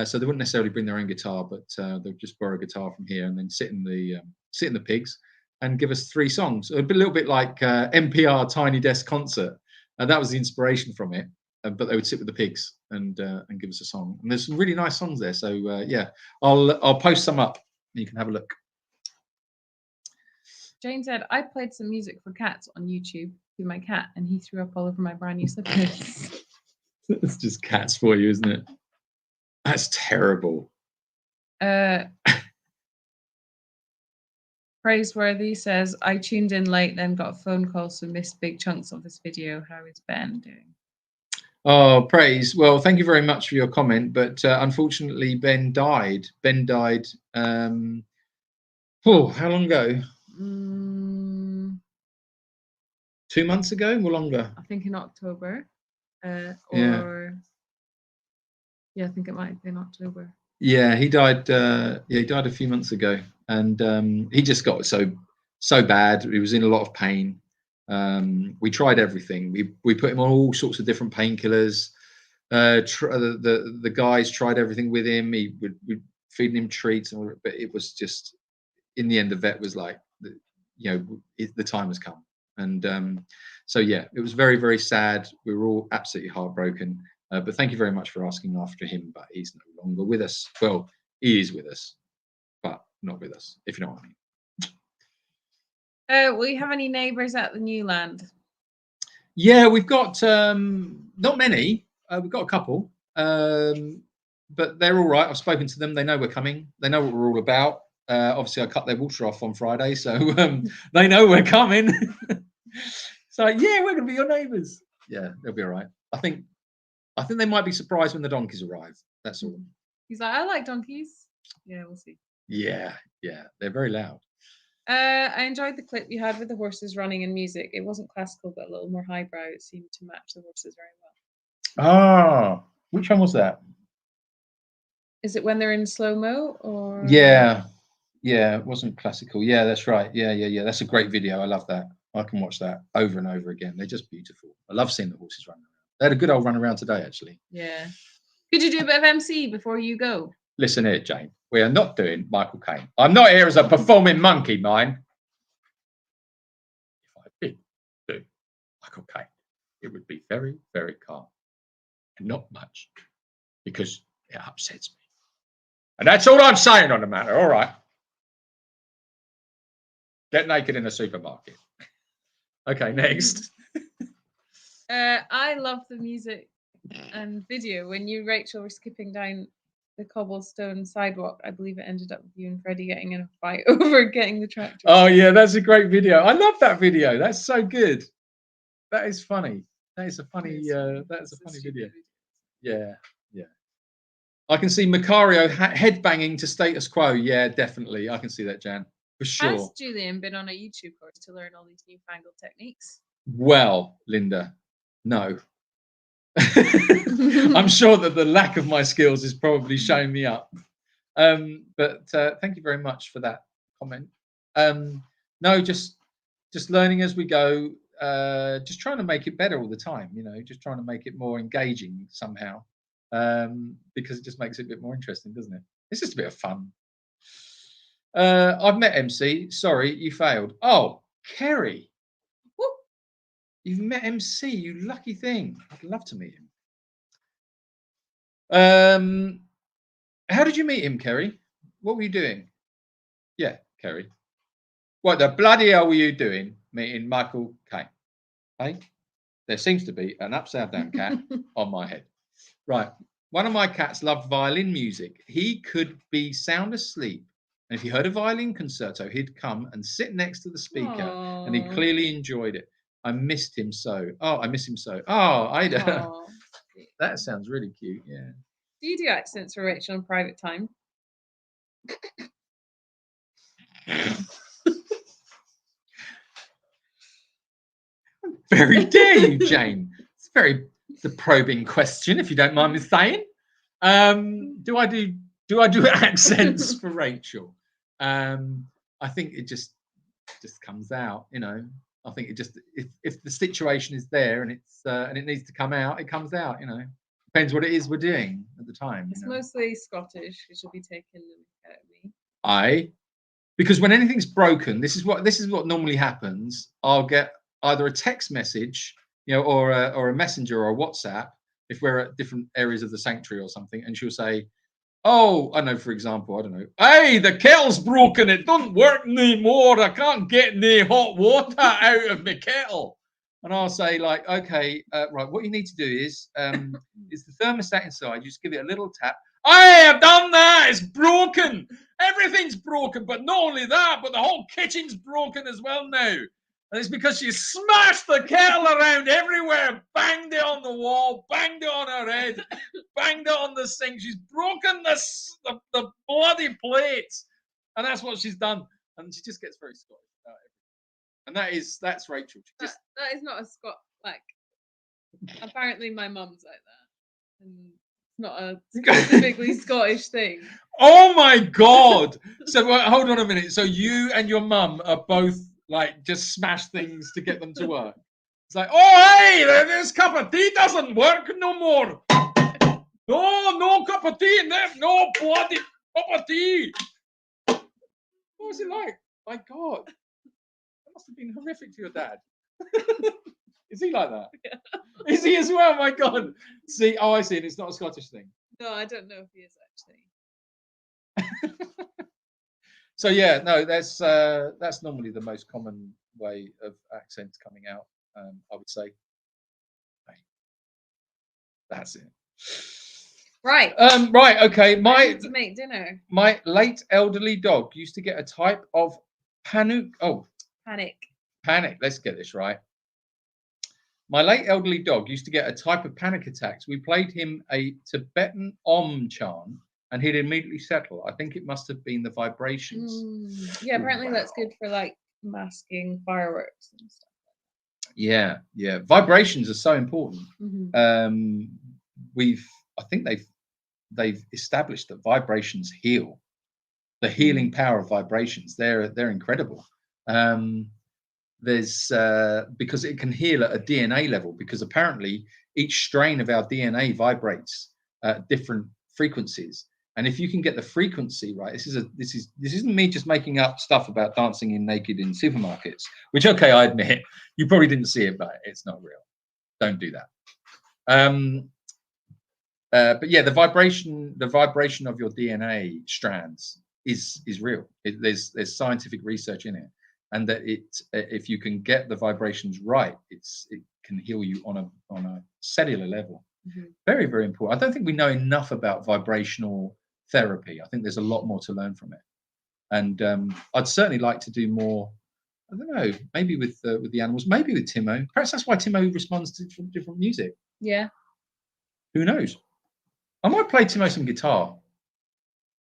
so they wouldn't necessarily bring their own guitar, but they'll just borrow a guitar from here and then sit in the pigs and give us 3 songs. A little bit like NPR Tiny Desk Concert. That was the inspiration from it. But they would sit with the pigs and give us a song. And there's some really nice songs there. So yeah, I'll post some up and you can have a look. Jane said, I played some music for cats on YouTube with my cat and he threw up all over my brand new slippers. It's just cats for you, isn't it? That's terrible. Praiseworthy says, I tuned in late, then got a phone call, so missed big chunks of this video. How is Ben doing? Oh, praise. Well, thank you very much for your comment. But unfortunately, Ben died. How long ago? 2 months ago or longer? I think in October. I think it might have been October. Yeah, he died. He died a few months ago, and he just got so bad. He was in a lot of pain. We tried everything. We put him on all sorts of different painkillers. The guys tried everything with him. We'd feeding him treats, but it was just, in the end, the vet was like, the time has come. And so yeah, it was very, very sad. We were all absolutely heartbroken. But thank you very much for asking after him. But he's no longer with us. Well, he is with us, but not with us, if you know what I mean. Will you have any neighbours at the new land? Yeah, we've got not many. We've got a couple, but they're all right. I've spoken to them. They know we're coming. They know what we're all about. Obviously, I cut their water off on Friday, so they know we're coming. So yeah, we're going to be your neighbours. Yeah, they'll be all right. I think they might be surprised when the donkeys arrive. That's all. He's like, I like donkeys. Yeah, we'll see. Yeah, they're very loud. I enjoyed the clip you had with the horses running and music. It wasn't classical, but a little more highbrow. It seemed to match the horses very well. Ah, which one was that? Is it when they're in slow-mo or? Yeah, it wasn't classical. Yeah, that's right. Yeah. That's a great video. I love that. I can watch that over and over again. They're just beautiful. I love seeing the horses run around. They had a good old run around today, actually. Yeah. Could you do a bit of MC before you go? Listen here, Jane. We are not doing Michael Caine. I'm not here as a performing monkey, mind. If I did do Michael Caine, it would be very, very calm and not much, because it upsets me. And that's all I'm saying on the matter. All right. Get naked in a supermarket. Okay, next. I love the music and video. When you, Rachel, were skipping down the cobblestone sidewalk, I believe it ended up with you and Freddie getting in a fight over getting the tractor. Oh yeah, that's a great video. I love that video. That's so good. That is funny. That is a funny. That's a funny video. Yeah. I can see Macario headbanging to Status Quo. Yeah, definitely. I can see that, Jan, for sure. Has Julian been on a YouTube course to learn all these newfangled techniques? Well, Linda, no. I'm sure that the lack of my skills is probably showing me up. But thank you very much for that comment. No, just learning as we go. Just trying to make it better all the time. Just trying to make it more engaging somehow. Because it just makes it a bit more interesting, doesn't it? It's just a bit of fun. I've met MC. Sorry, you failed. Oh, Kerry. Whoop. You've met MC, you lucky thing. I'd love to meet him. How did you meet him, Kerry? what were you doing? Yeah, Kerry. What the bloody hell were you doing meeting Michael Caine? Hey, there seems to be an upside down cat on my head. Right. One of my cats loved violin music. He could be sound asleep. And if he heard a violin concerto, he'd come and sit next to the speaker. Aww. And he clearly enjoyed it. I missed him so. Oh, I miss him so. Oh, Ida. That sounds really cute. Yeah. Do you do accents for Rachel in private time? Very dare you, Jane. It's very the probing question, if you don't mind me saying. Do I do accents for Rachel? I think it just comes out, you know. I think it just if the situation is there and it's and it needs to come out, it comes out, you know. Depends what it is we're doing at the time. It's mostly Scottish, because you'll be taking the mick out of me. Because when anything's broken, this is what normally happens. I'll get either a text message, you know, or a messenger or a WhatsApp if we're at different areas of the sanctuary or something, and she'll say, "Oh, I know, for example, I don't know. Hey, the kettle's broken. It doesn't work anymore. I can't get any hot water out of my kettle." And I'll say, like, okay, right. What you need to do is the thermostat inside. You just give it a little tap. Hey, I've done that. It's broken. Everything's broken, but not only that, but the whole kitchen's broken as well now. And it's because she smashed the kettle around everywhere, banged it on the wall, banged it on her head, banged it on the sink. She's broken the bloody plates. And that's what she's done. And she just gets very Scottish about it. And that's Rachel. That is not a like, apparently my mum's like that. And it's not a specifically Scottish thing. Oh my God. So hold on a minute. So you and your mum are both like just smash things to get them to work. It's like, oh hey, this cup of tea doesn't work no more. No cup of tea in there. No bloody cup of tea. What was it like? My God, that must have been horrific for your dad. Is he like that? Yeah. Is he as well? My God. See, I see. And it's not a Scottish thing. No, I don't know if he is actually. So yeah, no, that's normally the most common way of accents coming out. I would say. That's it. Right. Right. Okay. I need to make dinner. My late elderly dog used to get a type of panic. Let's get this right. My late elderly dog used to get a type of panic attacks. We played him a Tibetan Om chant, and he'd immediately settle. I think it must have been the vibrations. Yeah, apparently that's good for like masking fireworks and stuff. Yeah. Vibrations are so important. Mm-hmm. I think they've established that vibrations heal. The healing power of vibrations, they're incredible. There's because it can heal at a DNA level, because apparently each strain of our DNA vibrates at different frequencies. And if you can get the frequency right, this isn't me just making up stuff about dancing in naked in supermarkets, which, okay, I admit you probably didn't see it, but it's not real. Don't do that. But yeah, the vibration of your DNA strands is real. There's scientific research in it, and that if you can get the vibrations right, it can heal you on a cellular level. Mm-hmm. Very, very important. I don't think we know enough about vibrational therapy. I think there's a lot more to learn from it, and I'd certainly like to do more. I don't know, maybe with the animals, maybe with Timo. Perhaps that's why Timo responds to different music. Yeah. Who knows? I might play Timo some guitar.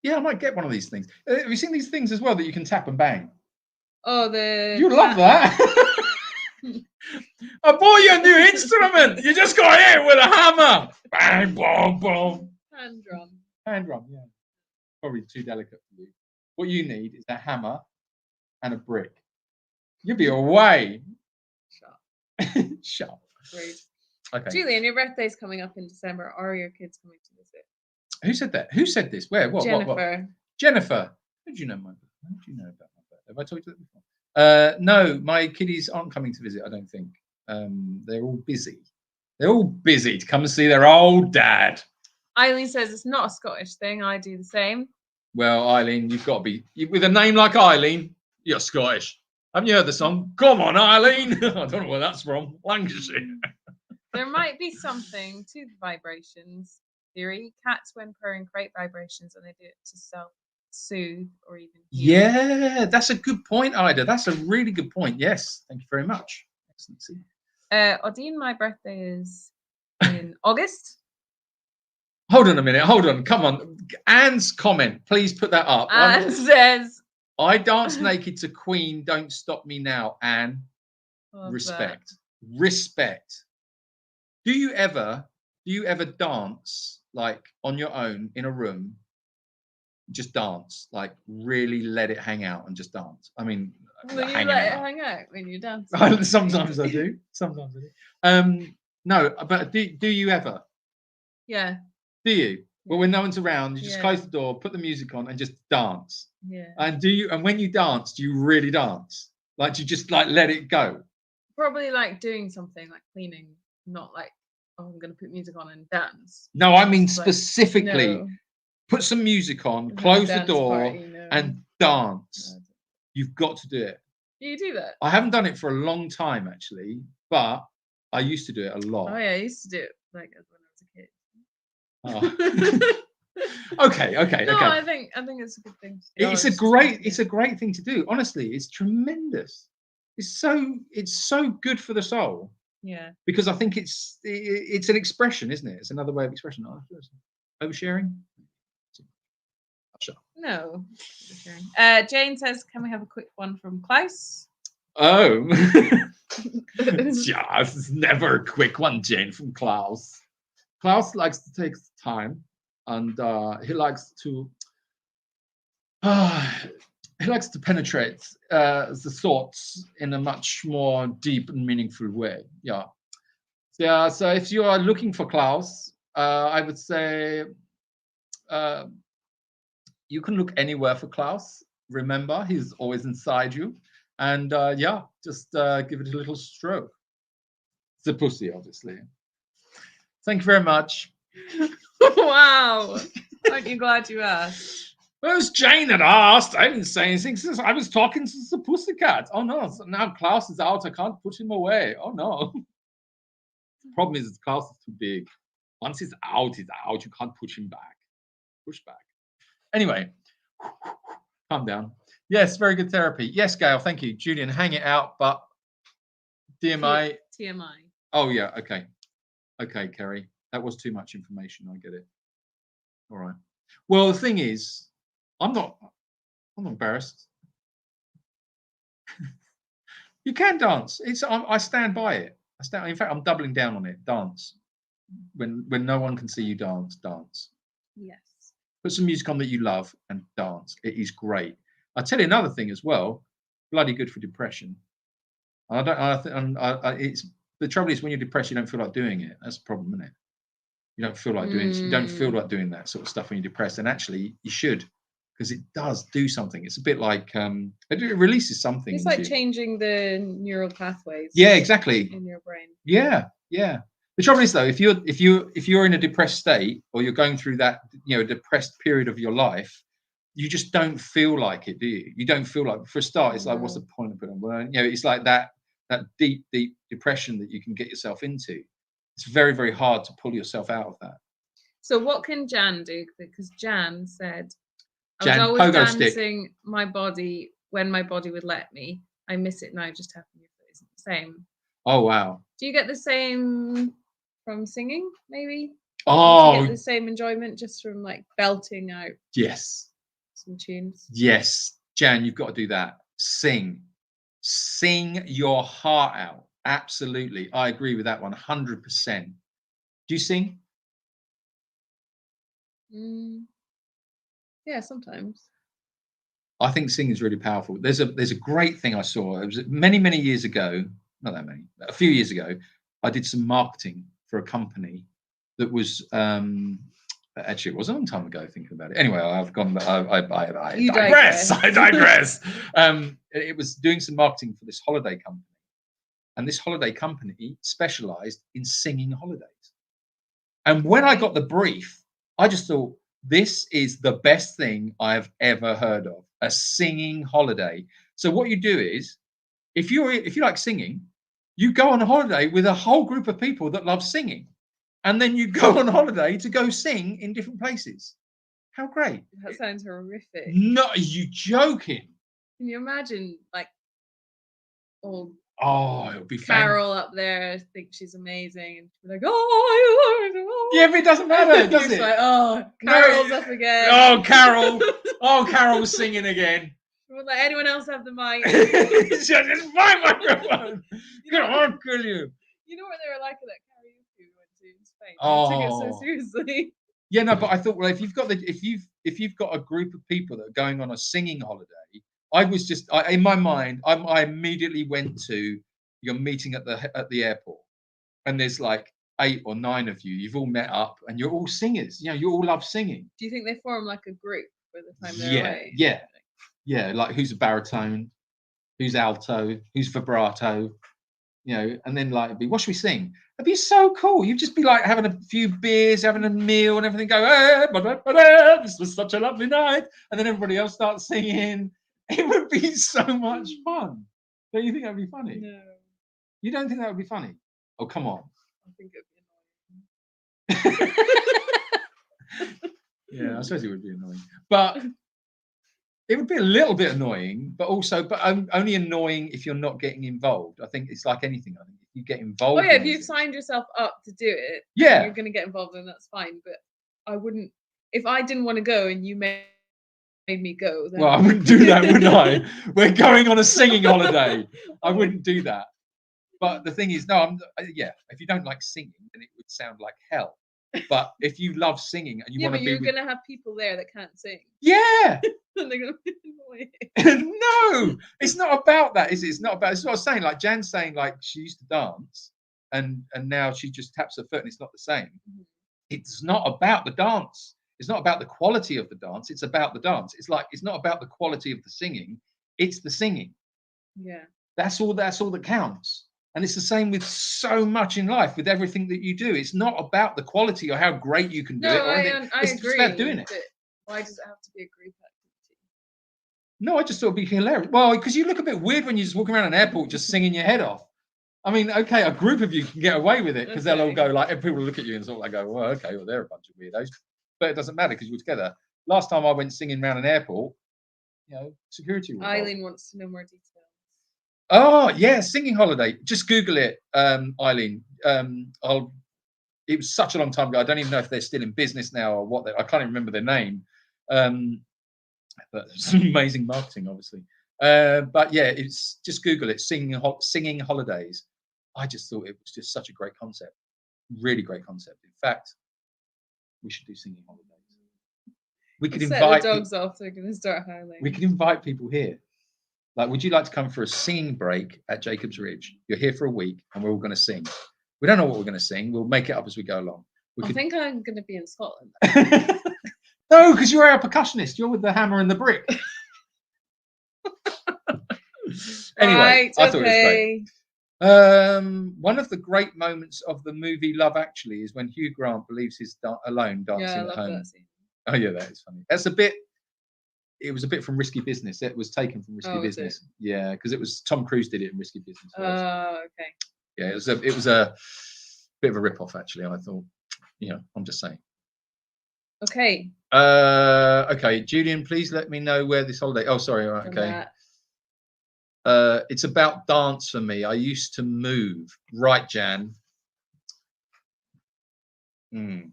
Yeah, I might get one of these things. Have you seen these things as well that you can tap and bang? Oh, you love that. I bought you a new instrument. You just got hit with a hammer. Bang, boom, boom. Hand drum. Hand drum, yeah. Probably too delicate for you. What you need is a hammer and a brick. You'll be away. Shut up. Great. Okay. Julian, your birthday's coming up in December. Are your kids coming to visit? Who said that? Who said this? Where? What? Jennifer. What? Jennifer. How do you know my birthday? How do you know about my birthday? Have I told you that before? No, my kiddies aren't coming to visit, I don't think. They're all busy. They're all busy to come and see their old dad. Eileen says it's not a Scottish thing. I do the same. Well, Eileen, you've got to be with a name like Eileen. You're Scottish. Haven't you heard the song? Come on, Eileen. I don't know where that's from. Lancashire. There might be something to the vibrations theory. Cats, when purring, create vibrations, and they do it to self-soothe or even heal. Yeah, that's a good point, Ida. That's a really good point. Yes, thank you very much. Excellency. Odine, my birthday is in August. Hold on a minute. Hold on. Come on. Anne's comment. Please put that up. Anne says, I dance naked to Queen. Don't stop me now, Anne. Respect. That. Respect. Do you ever dance like on your own in a room? Just dance, like really let it hang out and just dance. I mean, will you let it hang out when you dance? Sometimes I do. Sometimes I do. No, but do you ever? Yeah. Do you? Well, when no one's around, you just close the door, put the music on, and just dance. Yeah. And and when you dance, do you really dance? Like, do you just like let it go? Probably like doing something like cleaning, not like, oh, I'm gonna put music on and dance. No, I mean Like, specifically, no. put some music on, close the door, Party, no. and dance. No, you've got to do it. Do you do that? I haven't done it for a long time actually, but I used to do it a lot. Oh yeah, I used to do it like when I was a kid. Oh. okay. No, I think it's a good thing to do. It's a great thing to do. Honestly, it's tremendous. It's so good for the soul. Yeah. Because I think it's an expression, isn't it? It's another way of expression. Oversharing? No. Oversharing. Jane says, can we have a quick one from Klaus? Oh. Yeah, it's never a quick one, Jane, from Klaus. Klaus likes to take time, and he likes to penetrate the thoughts in a much more deep and meaningful way. Yeah. So if you are looking for Klaus, I would say you can look anywhere for Klaus. Remember, he's always inside you, and just give it a little stroke. It's a pussy, obviously. Thank you very much. Wow. Aren't you glad you asked? Well, it was Jane that asked. I didn't say anything since I was talking to the pussycat. Oh no, so now Klaus is out. I can't push him away. Oh no. The problem is Klaus is too big. Once he's out, he's out. You can't push him back. Push back. Anyway, calm down. Yes, very good therapy. Yes, Gail, thank you. Julian, hang it out, but DMI. TMI. Oh yeah, okay. Okay, Kerry. That was too much information. I get it. All right. Well, the thing is, I'm not embarrassed. You can dance. I stand by it. In fact, I'm doubling down on it. Dance. When no one can see you dance. Yes. Put some music on that you love and dance. It is great. I'll tell you another thing as well. Bloody good for depression. It's the trouble is when you're depressed, you don't feel like doing it. That's the problem, isn't it? You don't feel like doing. You don't feel like doing that sort of stuff when you're depressed. And actually, you should, because it does do something. It's a bit like it releases something. It's like changing the neural pathways. Yeah, exactly. In your brain. Yeah. The trouble is though, if you're in a depressed state or you're going through that depressed period of your life, you just don't feel like it, do you? You don't feel like. For a start, it's like, what's the point of putting on? It's like that deep depression that you can get yourself into. It's very, very hard to pull yourself out of that. So what can Jan do? Because Jan said, I was always dancing my body when my body would let me. I miss it now, just tapping your foot isn't the same. Oh, wow. Do you get the same from singing, maybe? Oh. Do you get the same enjoyment just from like belting out? Yes. Some tunes? Yes. Jan, you've got to do that. Sing your heart out. Absolutely. I agree with that 100%. Do you sing? Yeah, sometimes. I think singing is really powerful. There's a great thing I saw. It was many years ago, not that many, a few years ago. I did some marketing for a company that was actually it was a long time ago thinking about it. Anyway, I've gone. I digress. I digress. It was doing some marketing for this holiday company. And this holiday company specialized in singing holidays. And when I got the brief, I just thought, This is the best thing I've ever heard of, a singing holiday. So what you do is, if you like singing, you go on a holiday with a whole group of people that love singing, and then you go on holiday to go sing in different places. How great! That sounds horrific. No, are you joking? Can you imagine, like, old Oh, it'll be Carol up there? I think she's amazing, and she'll be like, "Oh, Yeah, but it doesn't matter, does it? Like, oh, Carol's up again. Oh, Carol! Oh, Carol's singing again. Won't let anyone else have the mic. It's my microphone. I'll kill you. You know what they were like at that karaoke we went to in Spain? Oh. They took it so seriously. Yeah, no, but I thought, well, if you've got a group of people that are going on a singing holiday, in my mind, I immediately went to your meeting at the airport, and there's like 8 or 9 of you. You've all met up, and you're all singers. You know, you all love singing. Do you think they form like a group by the time they're away? Yeah. Like who's a baritone, who's alto, who's vibrato, you know, and then like what should we sing? It'd be so cool. You'd just be like having a few beers, having a meal, and everything. Go, hey, this was such a lovely night, and then everybody else starts singing. It would be so much fun. Don't you think that'd be funny? No. You don't think that would be funny? Oh, come on. I think it'd be annoying. Yeah, I suppose it would be annoying, but it would be a little bit annoying, but only annoying if you're not getting involved. I think it's like anything. I think if you get involved. Oh yeah, if you've signed yourself up to do it, yeah, you're going to get involved, and that's fine. But I wouldn't, if I didn't want to go and you made me go. Then... Well, I wouldn't do that, would I? We're going on a singing holiday. I wouldn't do that. But the thing is, no, if you don't like singing, then it would sound like hell. But if you love singing and you want to be, you're going to have people there that can't sing. Yeah. And they're going to be annoying. No, it's not about that, is it? It's not about. It's what I was saying. Like Jan's saying, like she used to dance, and now she just taps her foot, and it's not the same. Mm-hmm. It's not about the dance. It's not about the quality of the dance. It's about the dance. It's like it's not about the quality of the singing. It's the singing. Yeah. That's all that counts. And it's the same with so much in life, with everything that you do. It's not about the quality or how great you can do it. I it's agree. Just about doing it. Why does it have to be a group activity? No, I just thought it'd be hilarious. Well, because you look a bit weird when you just walk around an airport just singing your head off. I mean, okay, a group of you can get away with it because they'll all go like, people will look at you and sort of like go, well, okay, well, they're a bunch of weirdos. But it doesn't matter because you're together. Last time I went singing around an airport, security. Eileen wants to know more details. Oh yeah, singing holiday. Just Google it, Eileen. It was such a long time ago. I don't even know if they're still in business now or what. I can't even remember their name. But some amazing marketing, obviously. But yeah, it's just Google it. Singing holidays. I just thought it was just such a great concept. Really great concept. In fact, we should do singing holidays. We could invite the dogs off. They're going to start howling. We could invite people here. Like, would you like to come for a singing break at Jacob's Ridge? You're here for a week, and we're all going to sing. We don't know what we're going to sing. We'll make it up as we go along. I think I'm going to be in Scotland. No, because you're a percussionist. You're with the hammer and the brick. Anyway, right, I thought it was great. One of the great moments of the movie Love Actually is when Hugh Grant believes he's alone dancing at home. That scene. Oh yeah, that is funny. It was a bit from Risky Business. It was taken from Risky Business. Yeah, because it was Tom Cruise did it in Risky Business. Oh, okay. Yeah, it was a bit of a rip-off actually. I thought, I'm just saying. Okay. Okay, Julian, please let me know where this holiday. Oh, sorry. Right, okay. It's about dance for me. I used to move. Right, Jan. I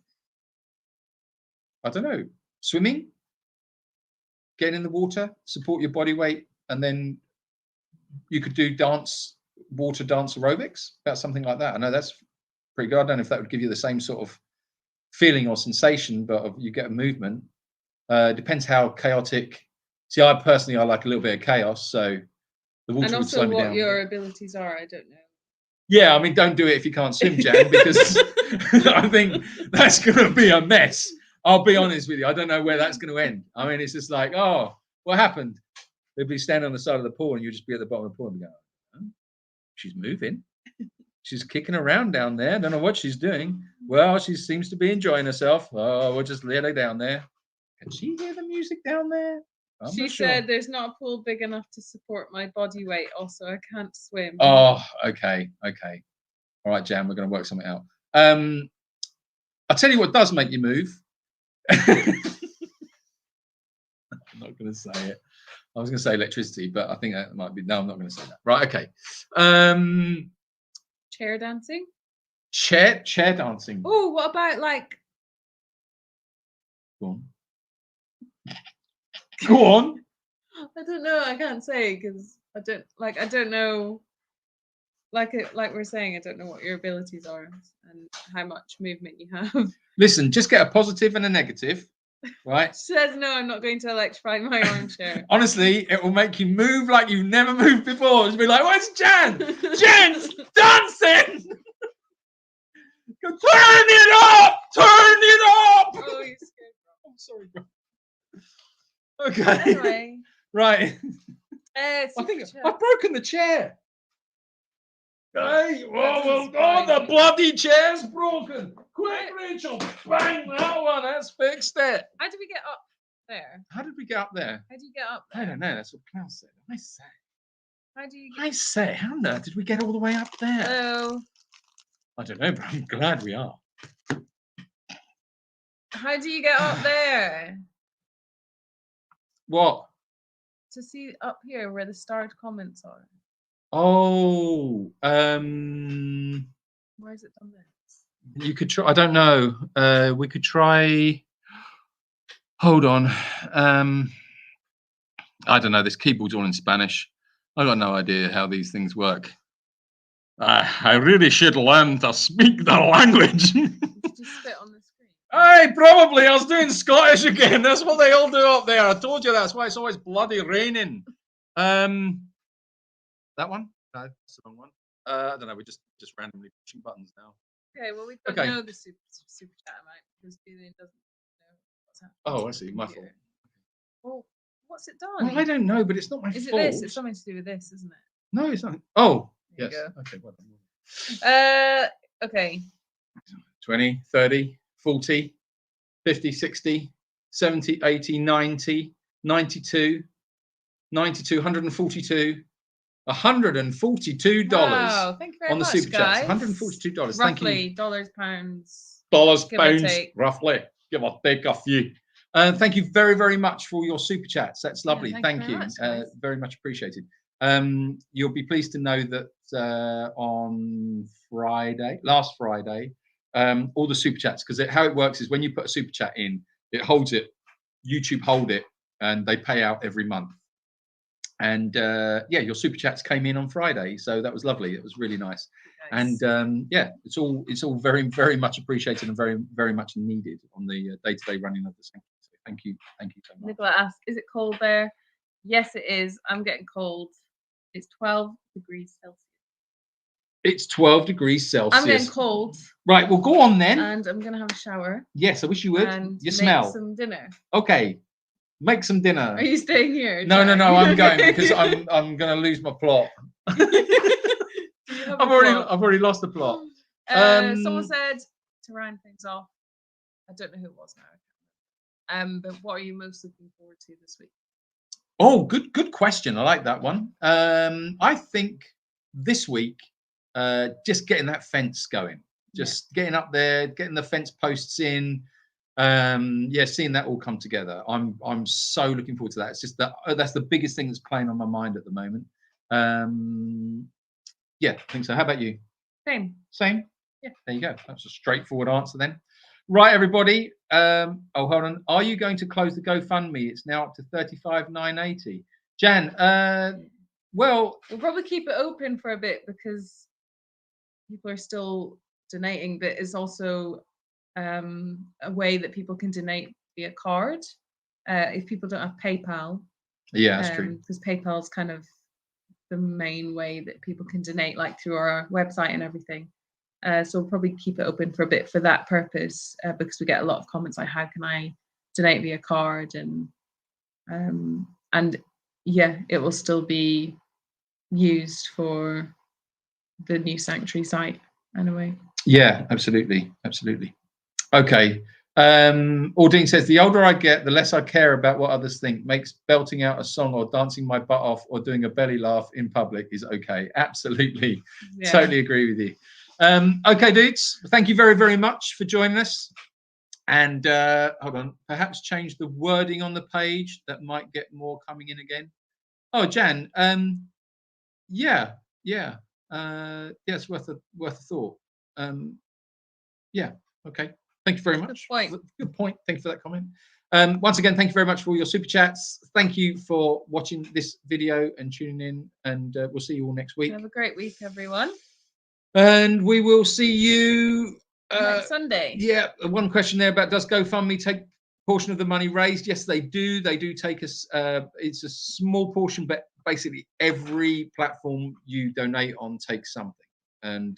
don't know. Swimming, getting in the water, support your body weight, and then you could do water dance aerobics, about something like that. I know that's pretty good. I don't know if that would give you the same sort of feeling or sensation, but you get a movement. Depends how chaotic. See, I like a little bit of chaos, so the water would slow me down. And also what your abilities are, I don't know. Yeah, I mean, don't do it if you can't swim, Jan, because I think that's going to be a mess. I'll be honest with you. I don't know where that's going to end. I mean, it's just like, oh, what happened? They'd be standing on the side of the pool and you'd just be at the bottom of the pool and be going, oh, she's moving. She's kicking around down there. Don't know what she's doing. Well, she seems to be enjoying herself. Oh, we'll just let her down there. Can she hear the music down there? She said there's not a pool big enough to support my body weight. Also, I can't swim. Oh, okay. All right, Jan, we're going to work something out. I'll tell you what does make you move. I'm not going to say it. I was going to say electricity, but I think that might be. No, I'm not going to say that. Right, okay. Chair dancing. Chair dancing. Oh, what about like? Go on. Go on. I don't know. I can't say because I don't know. Like we're saying, I don't know what your abilities are and how much movement you have. Listen, just get a positive and a negative, right? She says no. I'm not going to electrify my armchair. Honestly, it will make you move like you've never moved before. Just be like, "Where's Jan? Jan's dancing! Turn it up! Turn it up!" Oh, you're scared. I'm sorry, bro. Okay. Anyway. Right. I think I've broken the chair. Hey, the bloody chair's broken. Quick, Rachel, bang that one. That's fixed it. How did we get up there? How did we get up there? How do you get up there? I don't know. That's what Klaus said. I say. How do you I say, how on earth did we get all the way up there? Oh. I don't know, but I'm glad we are. How do you get up there? What? To see up here where the starred comments are. Oh, Why is it done there? you could try. I don't know. We could try. Hold on. I don't know. This keyboard's all in Spanish. I got no idea how these things work. I really should learn to speak the language. Did you spit on the screen? Hey, probably. I was doing Scottish again. That's what they all do up there. I told you that's why it's always bloody raining. That one? No, that's the wrong one. I don't know. We're just randomly pushing buttons now. Okay, well, we don't know the super chat amount because Julian doesn't know what's happening. Oh, I see. My fault. Well, what's it done? Well, I don't know, but it's not my fault. Is it this? It's something to do with this, isn't it? No, it's not. Oh, there yes. You go. Okay, well done. Okay. 20, 30, 40, 50, 60, 70, 80, 90, 92, 92, 142. $142 wow, thank you very on the much, super guys. chats. $142. Roughly, Thank you. dollars, pounds. Dollars, give or pounds, take. roughly. Give or take a few. Thank you very, very much for your super chats. That's lovely. Yeah, thank you. very, much, very much appreciated. You'll be pleased to know that on last Friday, all the super chats, because how it works is when you put a super chat in, it holds it, YouTube hold it, and they pay out every month. And yeah, your super chats came in on Friday, so that was lovely. It was really nice. And yeah, it's all very, very much appreciated and very, very much needed on the day-to-day running of the sanctuary. So thank you so much. Nicola asked, "Is it cold there?" Yes, it is. I'm getting cold. It's 12 degrees Celsius. It's 12 degrees Celsius. I'm getting cold. Right, well, go on then. And I'm gonna have a shower. Yes, I wish you would. And you make smell. some dinner. Okay. Make some dinner. Are you staying here? No, I'm going because I'm going to lose my plot. I've already lost the plot. Someone said to round things off. I don't know who it was now. But what are you most looking forward to this week? Oh, good question. I like that one. I think this week, just getting that fence going, just getting up there, getting the fence posts in. Yeah, seeing that all come together. I'm so looking forward to that. It's just that's the biggest thing that's playing on my mind at the moment. Yeah, I think so. How about you? Same. Yeah, there you go. That's a straightforward answer then. Right, everybody. Oh, hold on. Are you going to close the GoFundMe? It's now up to 35,980. Jan, well, we'll probably keep it open for a bit because people are still donating, but it's also a way that people can donate via card if people don't have PayPal. Yeah, that's true. Because PayPal is kind of the main way that people can donate, like through our website and everything. So we'll probably keep it open for a bit for that purpose because we get a lot of comments like, how can I donate via card? And yeah, it will still be used for the new sanctuary site anyway. Yeah, absolutely. Okay. Aldine says, the older I get, the less I care about what others think. Makes belting out a song or dancing my butt off or doing a belly laugh in public is okay. Absolutely. Yeah. Totally agree with you. Okay, dudes. Thank you very, very much for joining us. And hold on, perhaps change the wording on the page. That might get more coming in again. Oh, Jan. Yeah. It's worth a thought. Yeah. Okay. Thank you very much. Good point. Thank you for that comment. Once again, thank you very much for all your super chats. Thank you for watching this video and tuning in. And we'll see you all next week. Have a great week, everyone. And we will see you next Sunday. Yeah. One question there about, does GoFundMe take a portion of the money raised? Yes, they do. They do take us. It's a small portion, but basically every platform you donate on takes something. And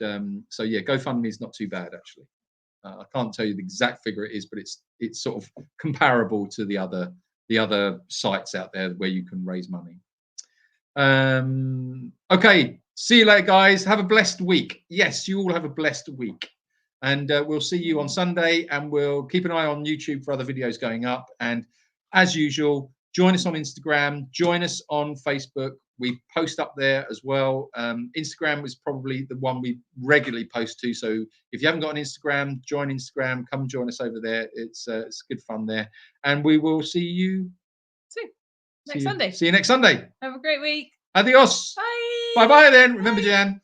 so yeah, GoFundMe is not too bad actually. I can't tell you the exact figure it is, but it's sort of comparable to the other sites out there where you can raise money. Okay, see you later, guys. Have a blessed week. Yes, you all have a blessed week, and we'll see you on Sunday. And we'll keep an eye on YouTube for other videos going up. And as usual, join us on Instagram. Join us on Facebook. We post up there as well. Instagram is probably the one we regularly post to. So if you haven't got an Instagram, join Instagram. Come join us over there. It's good fun there. And we will see you next Sunday. See you next Sunday. Have a great week. Adios. Bye. Bye-bye then. Remember, Jan.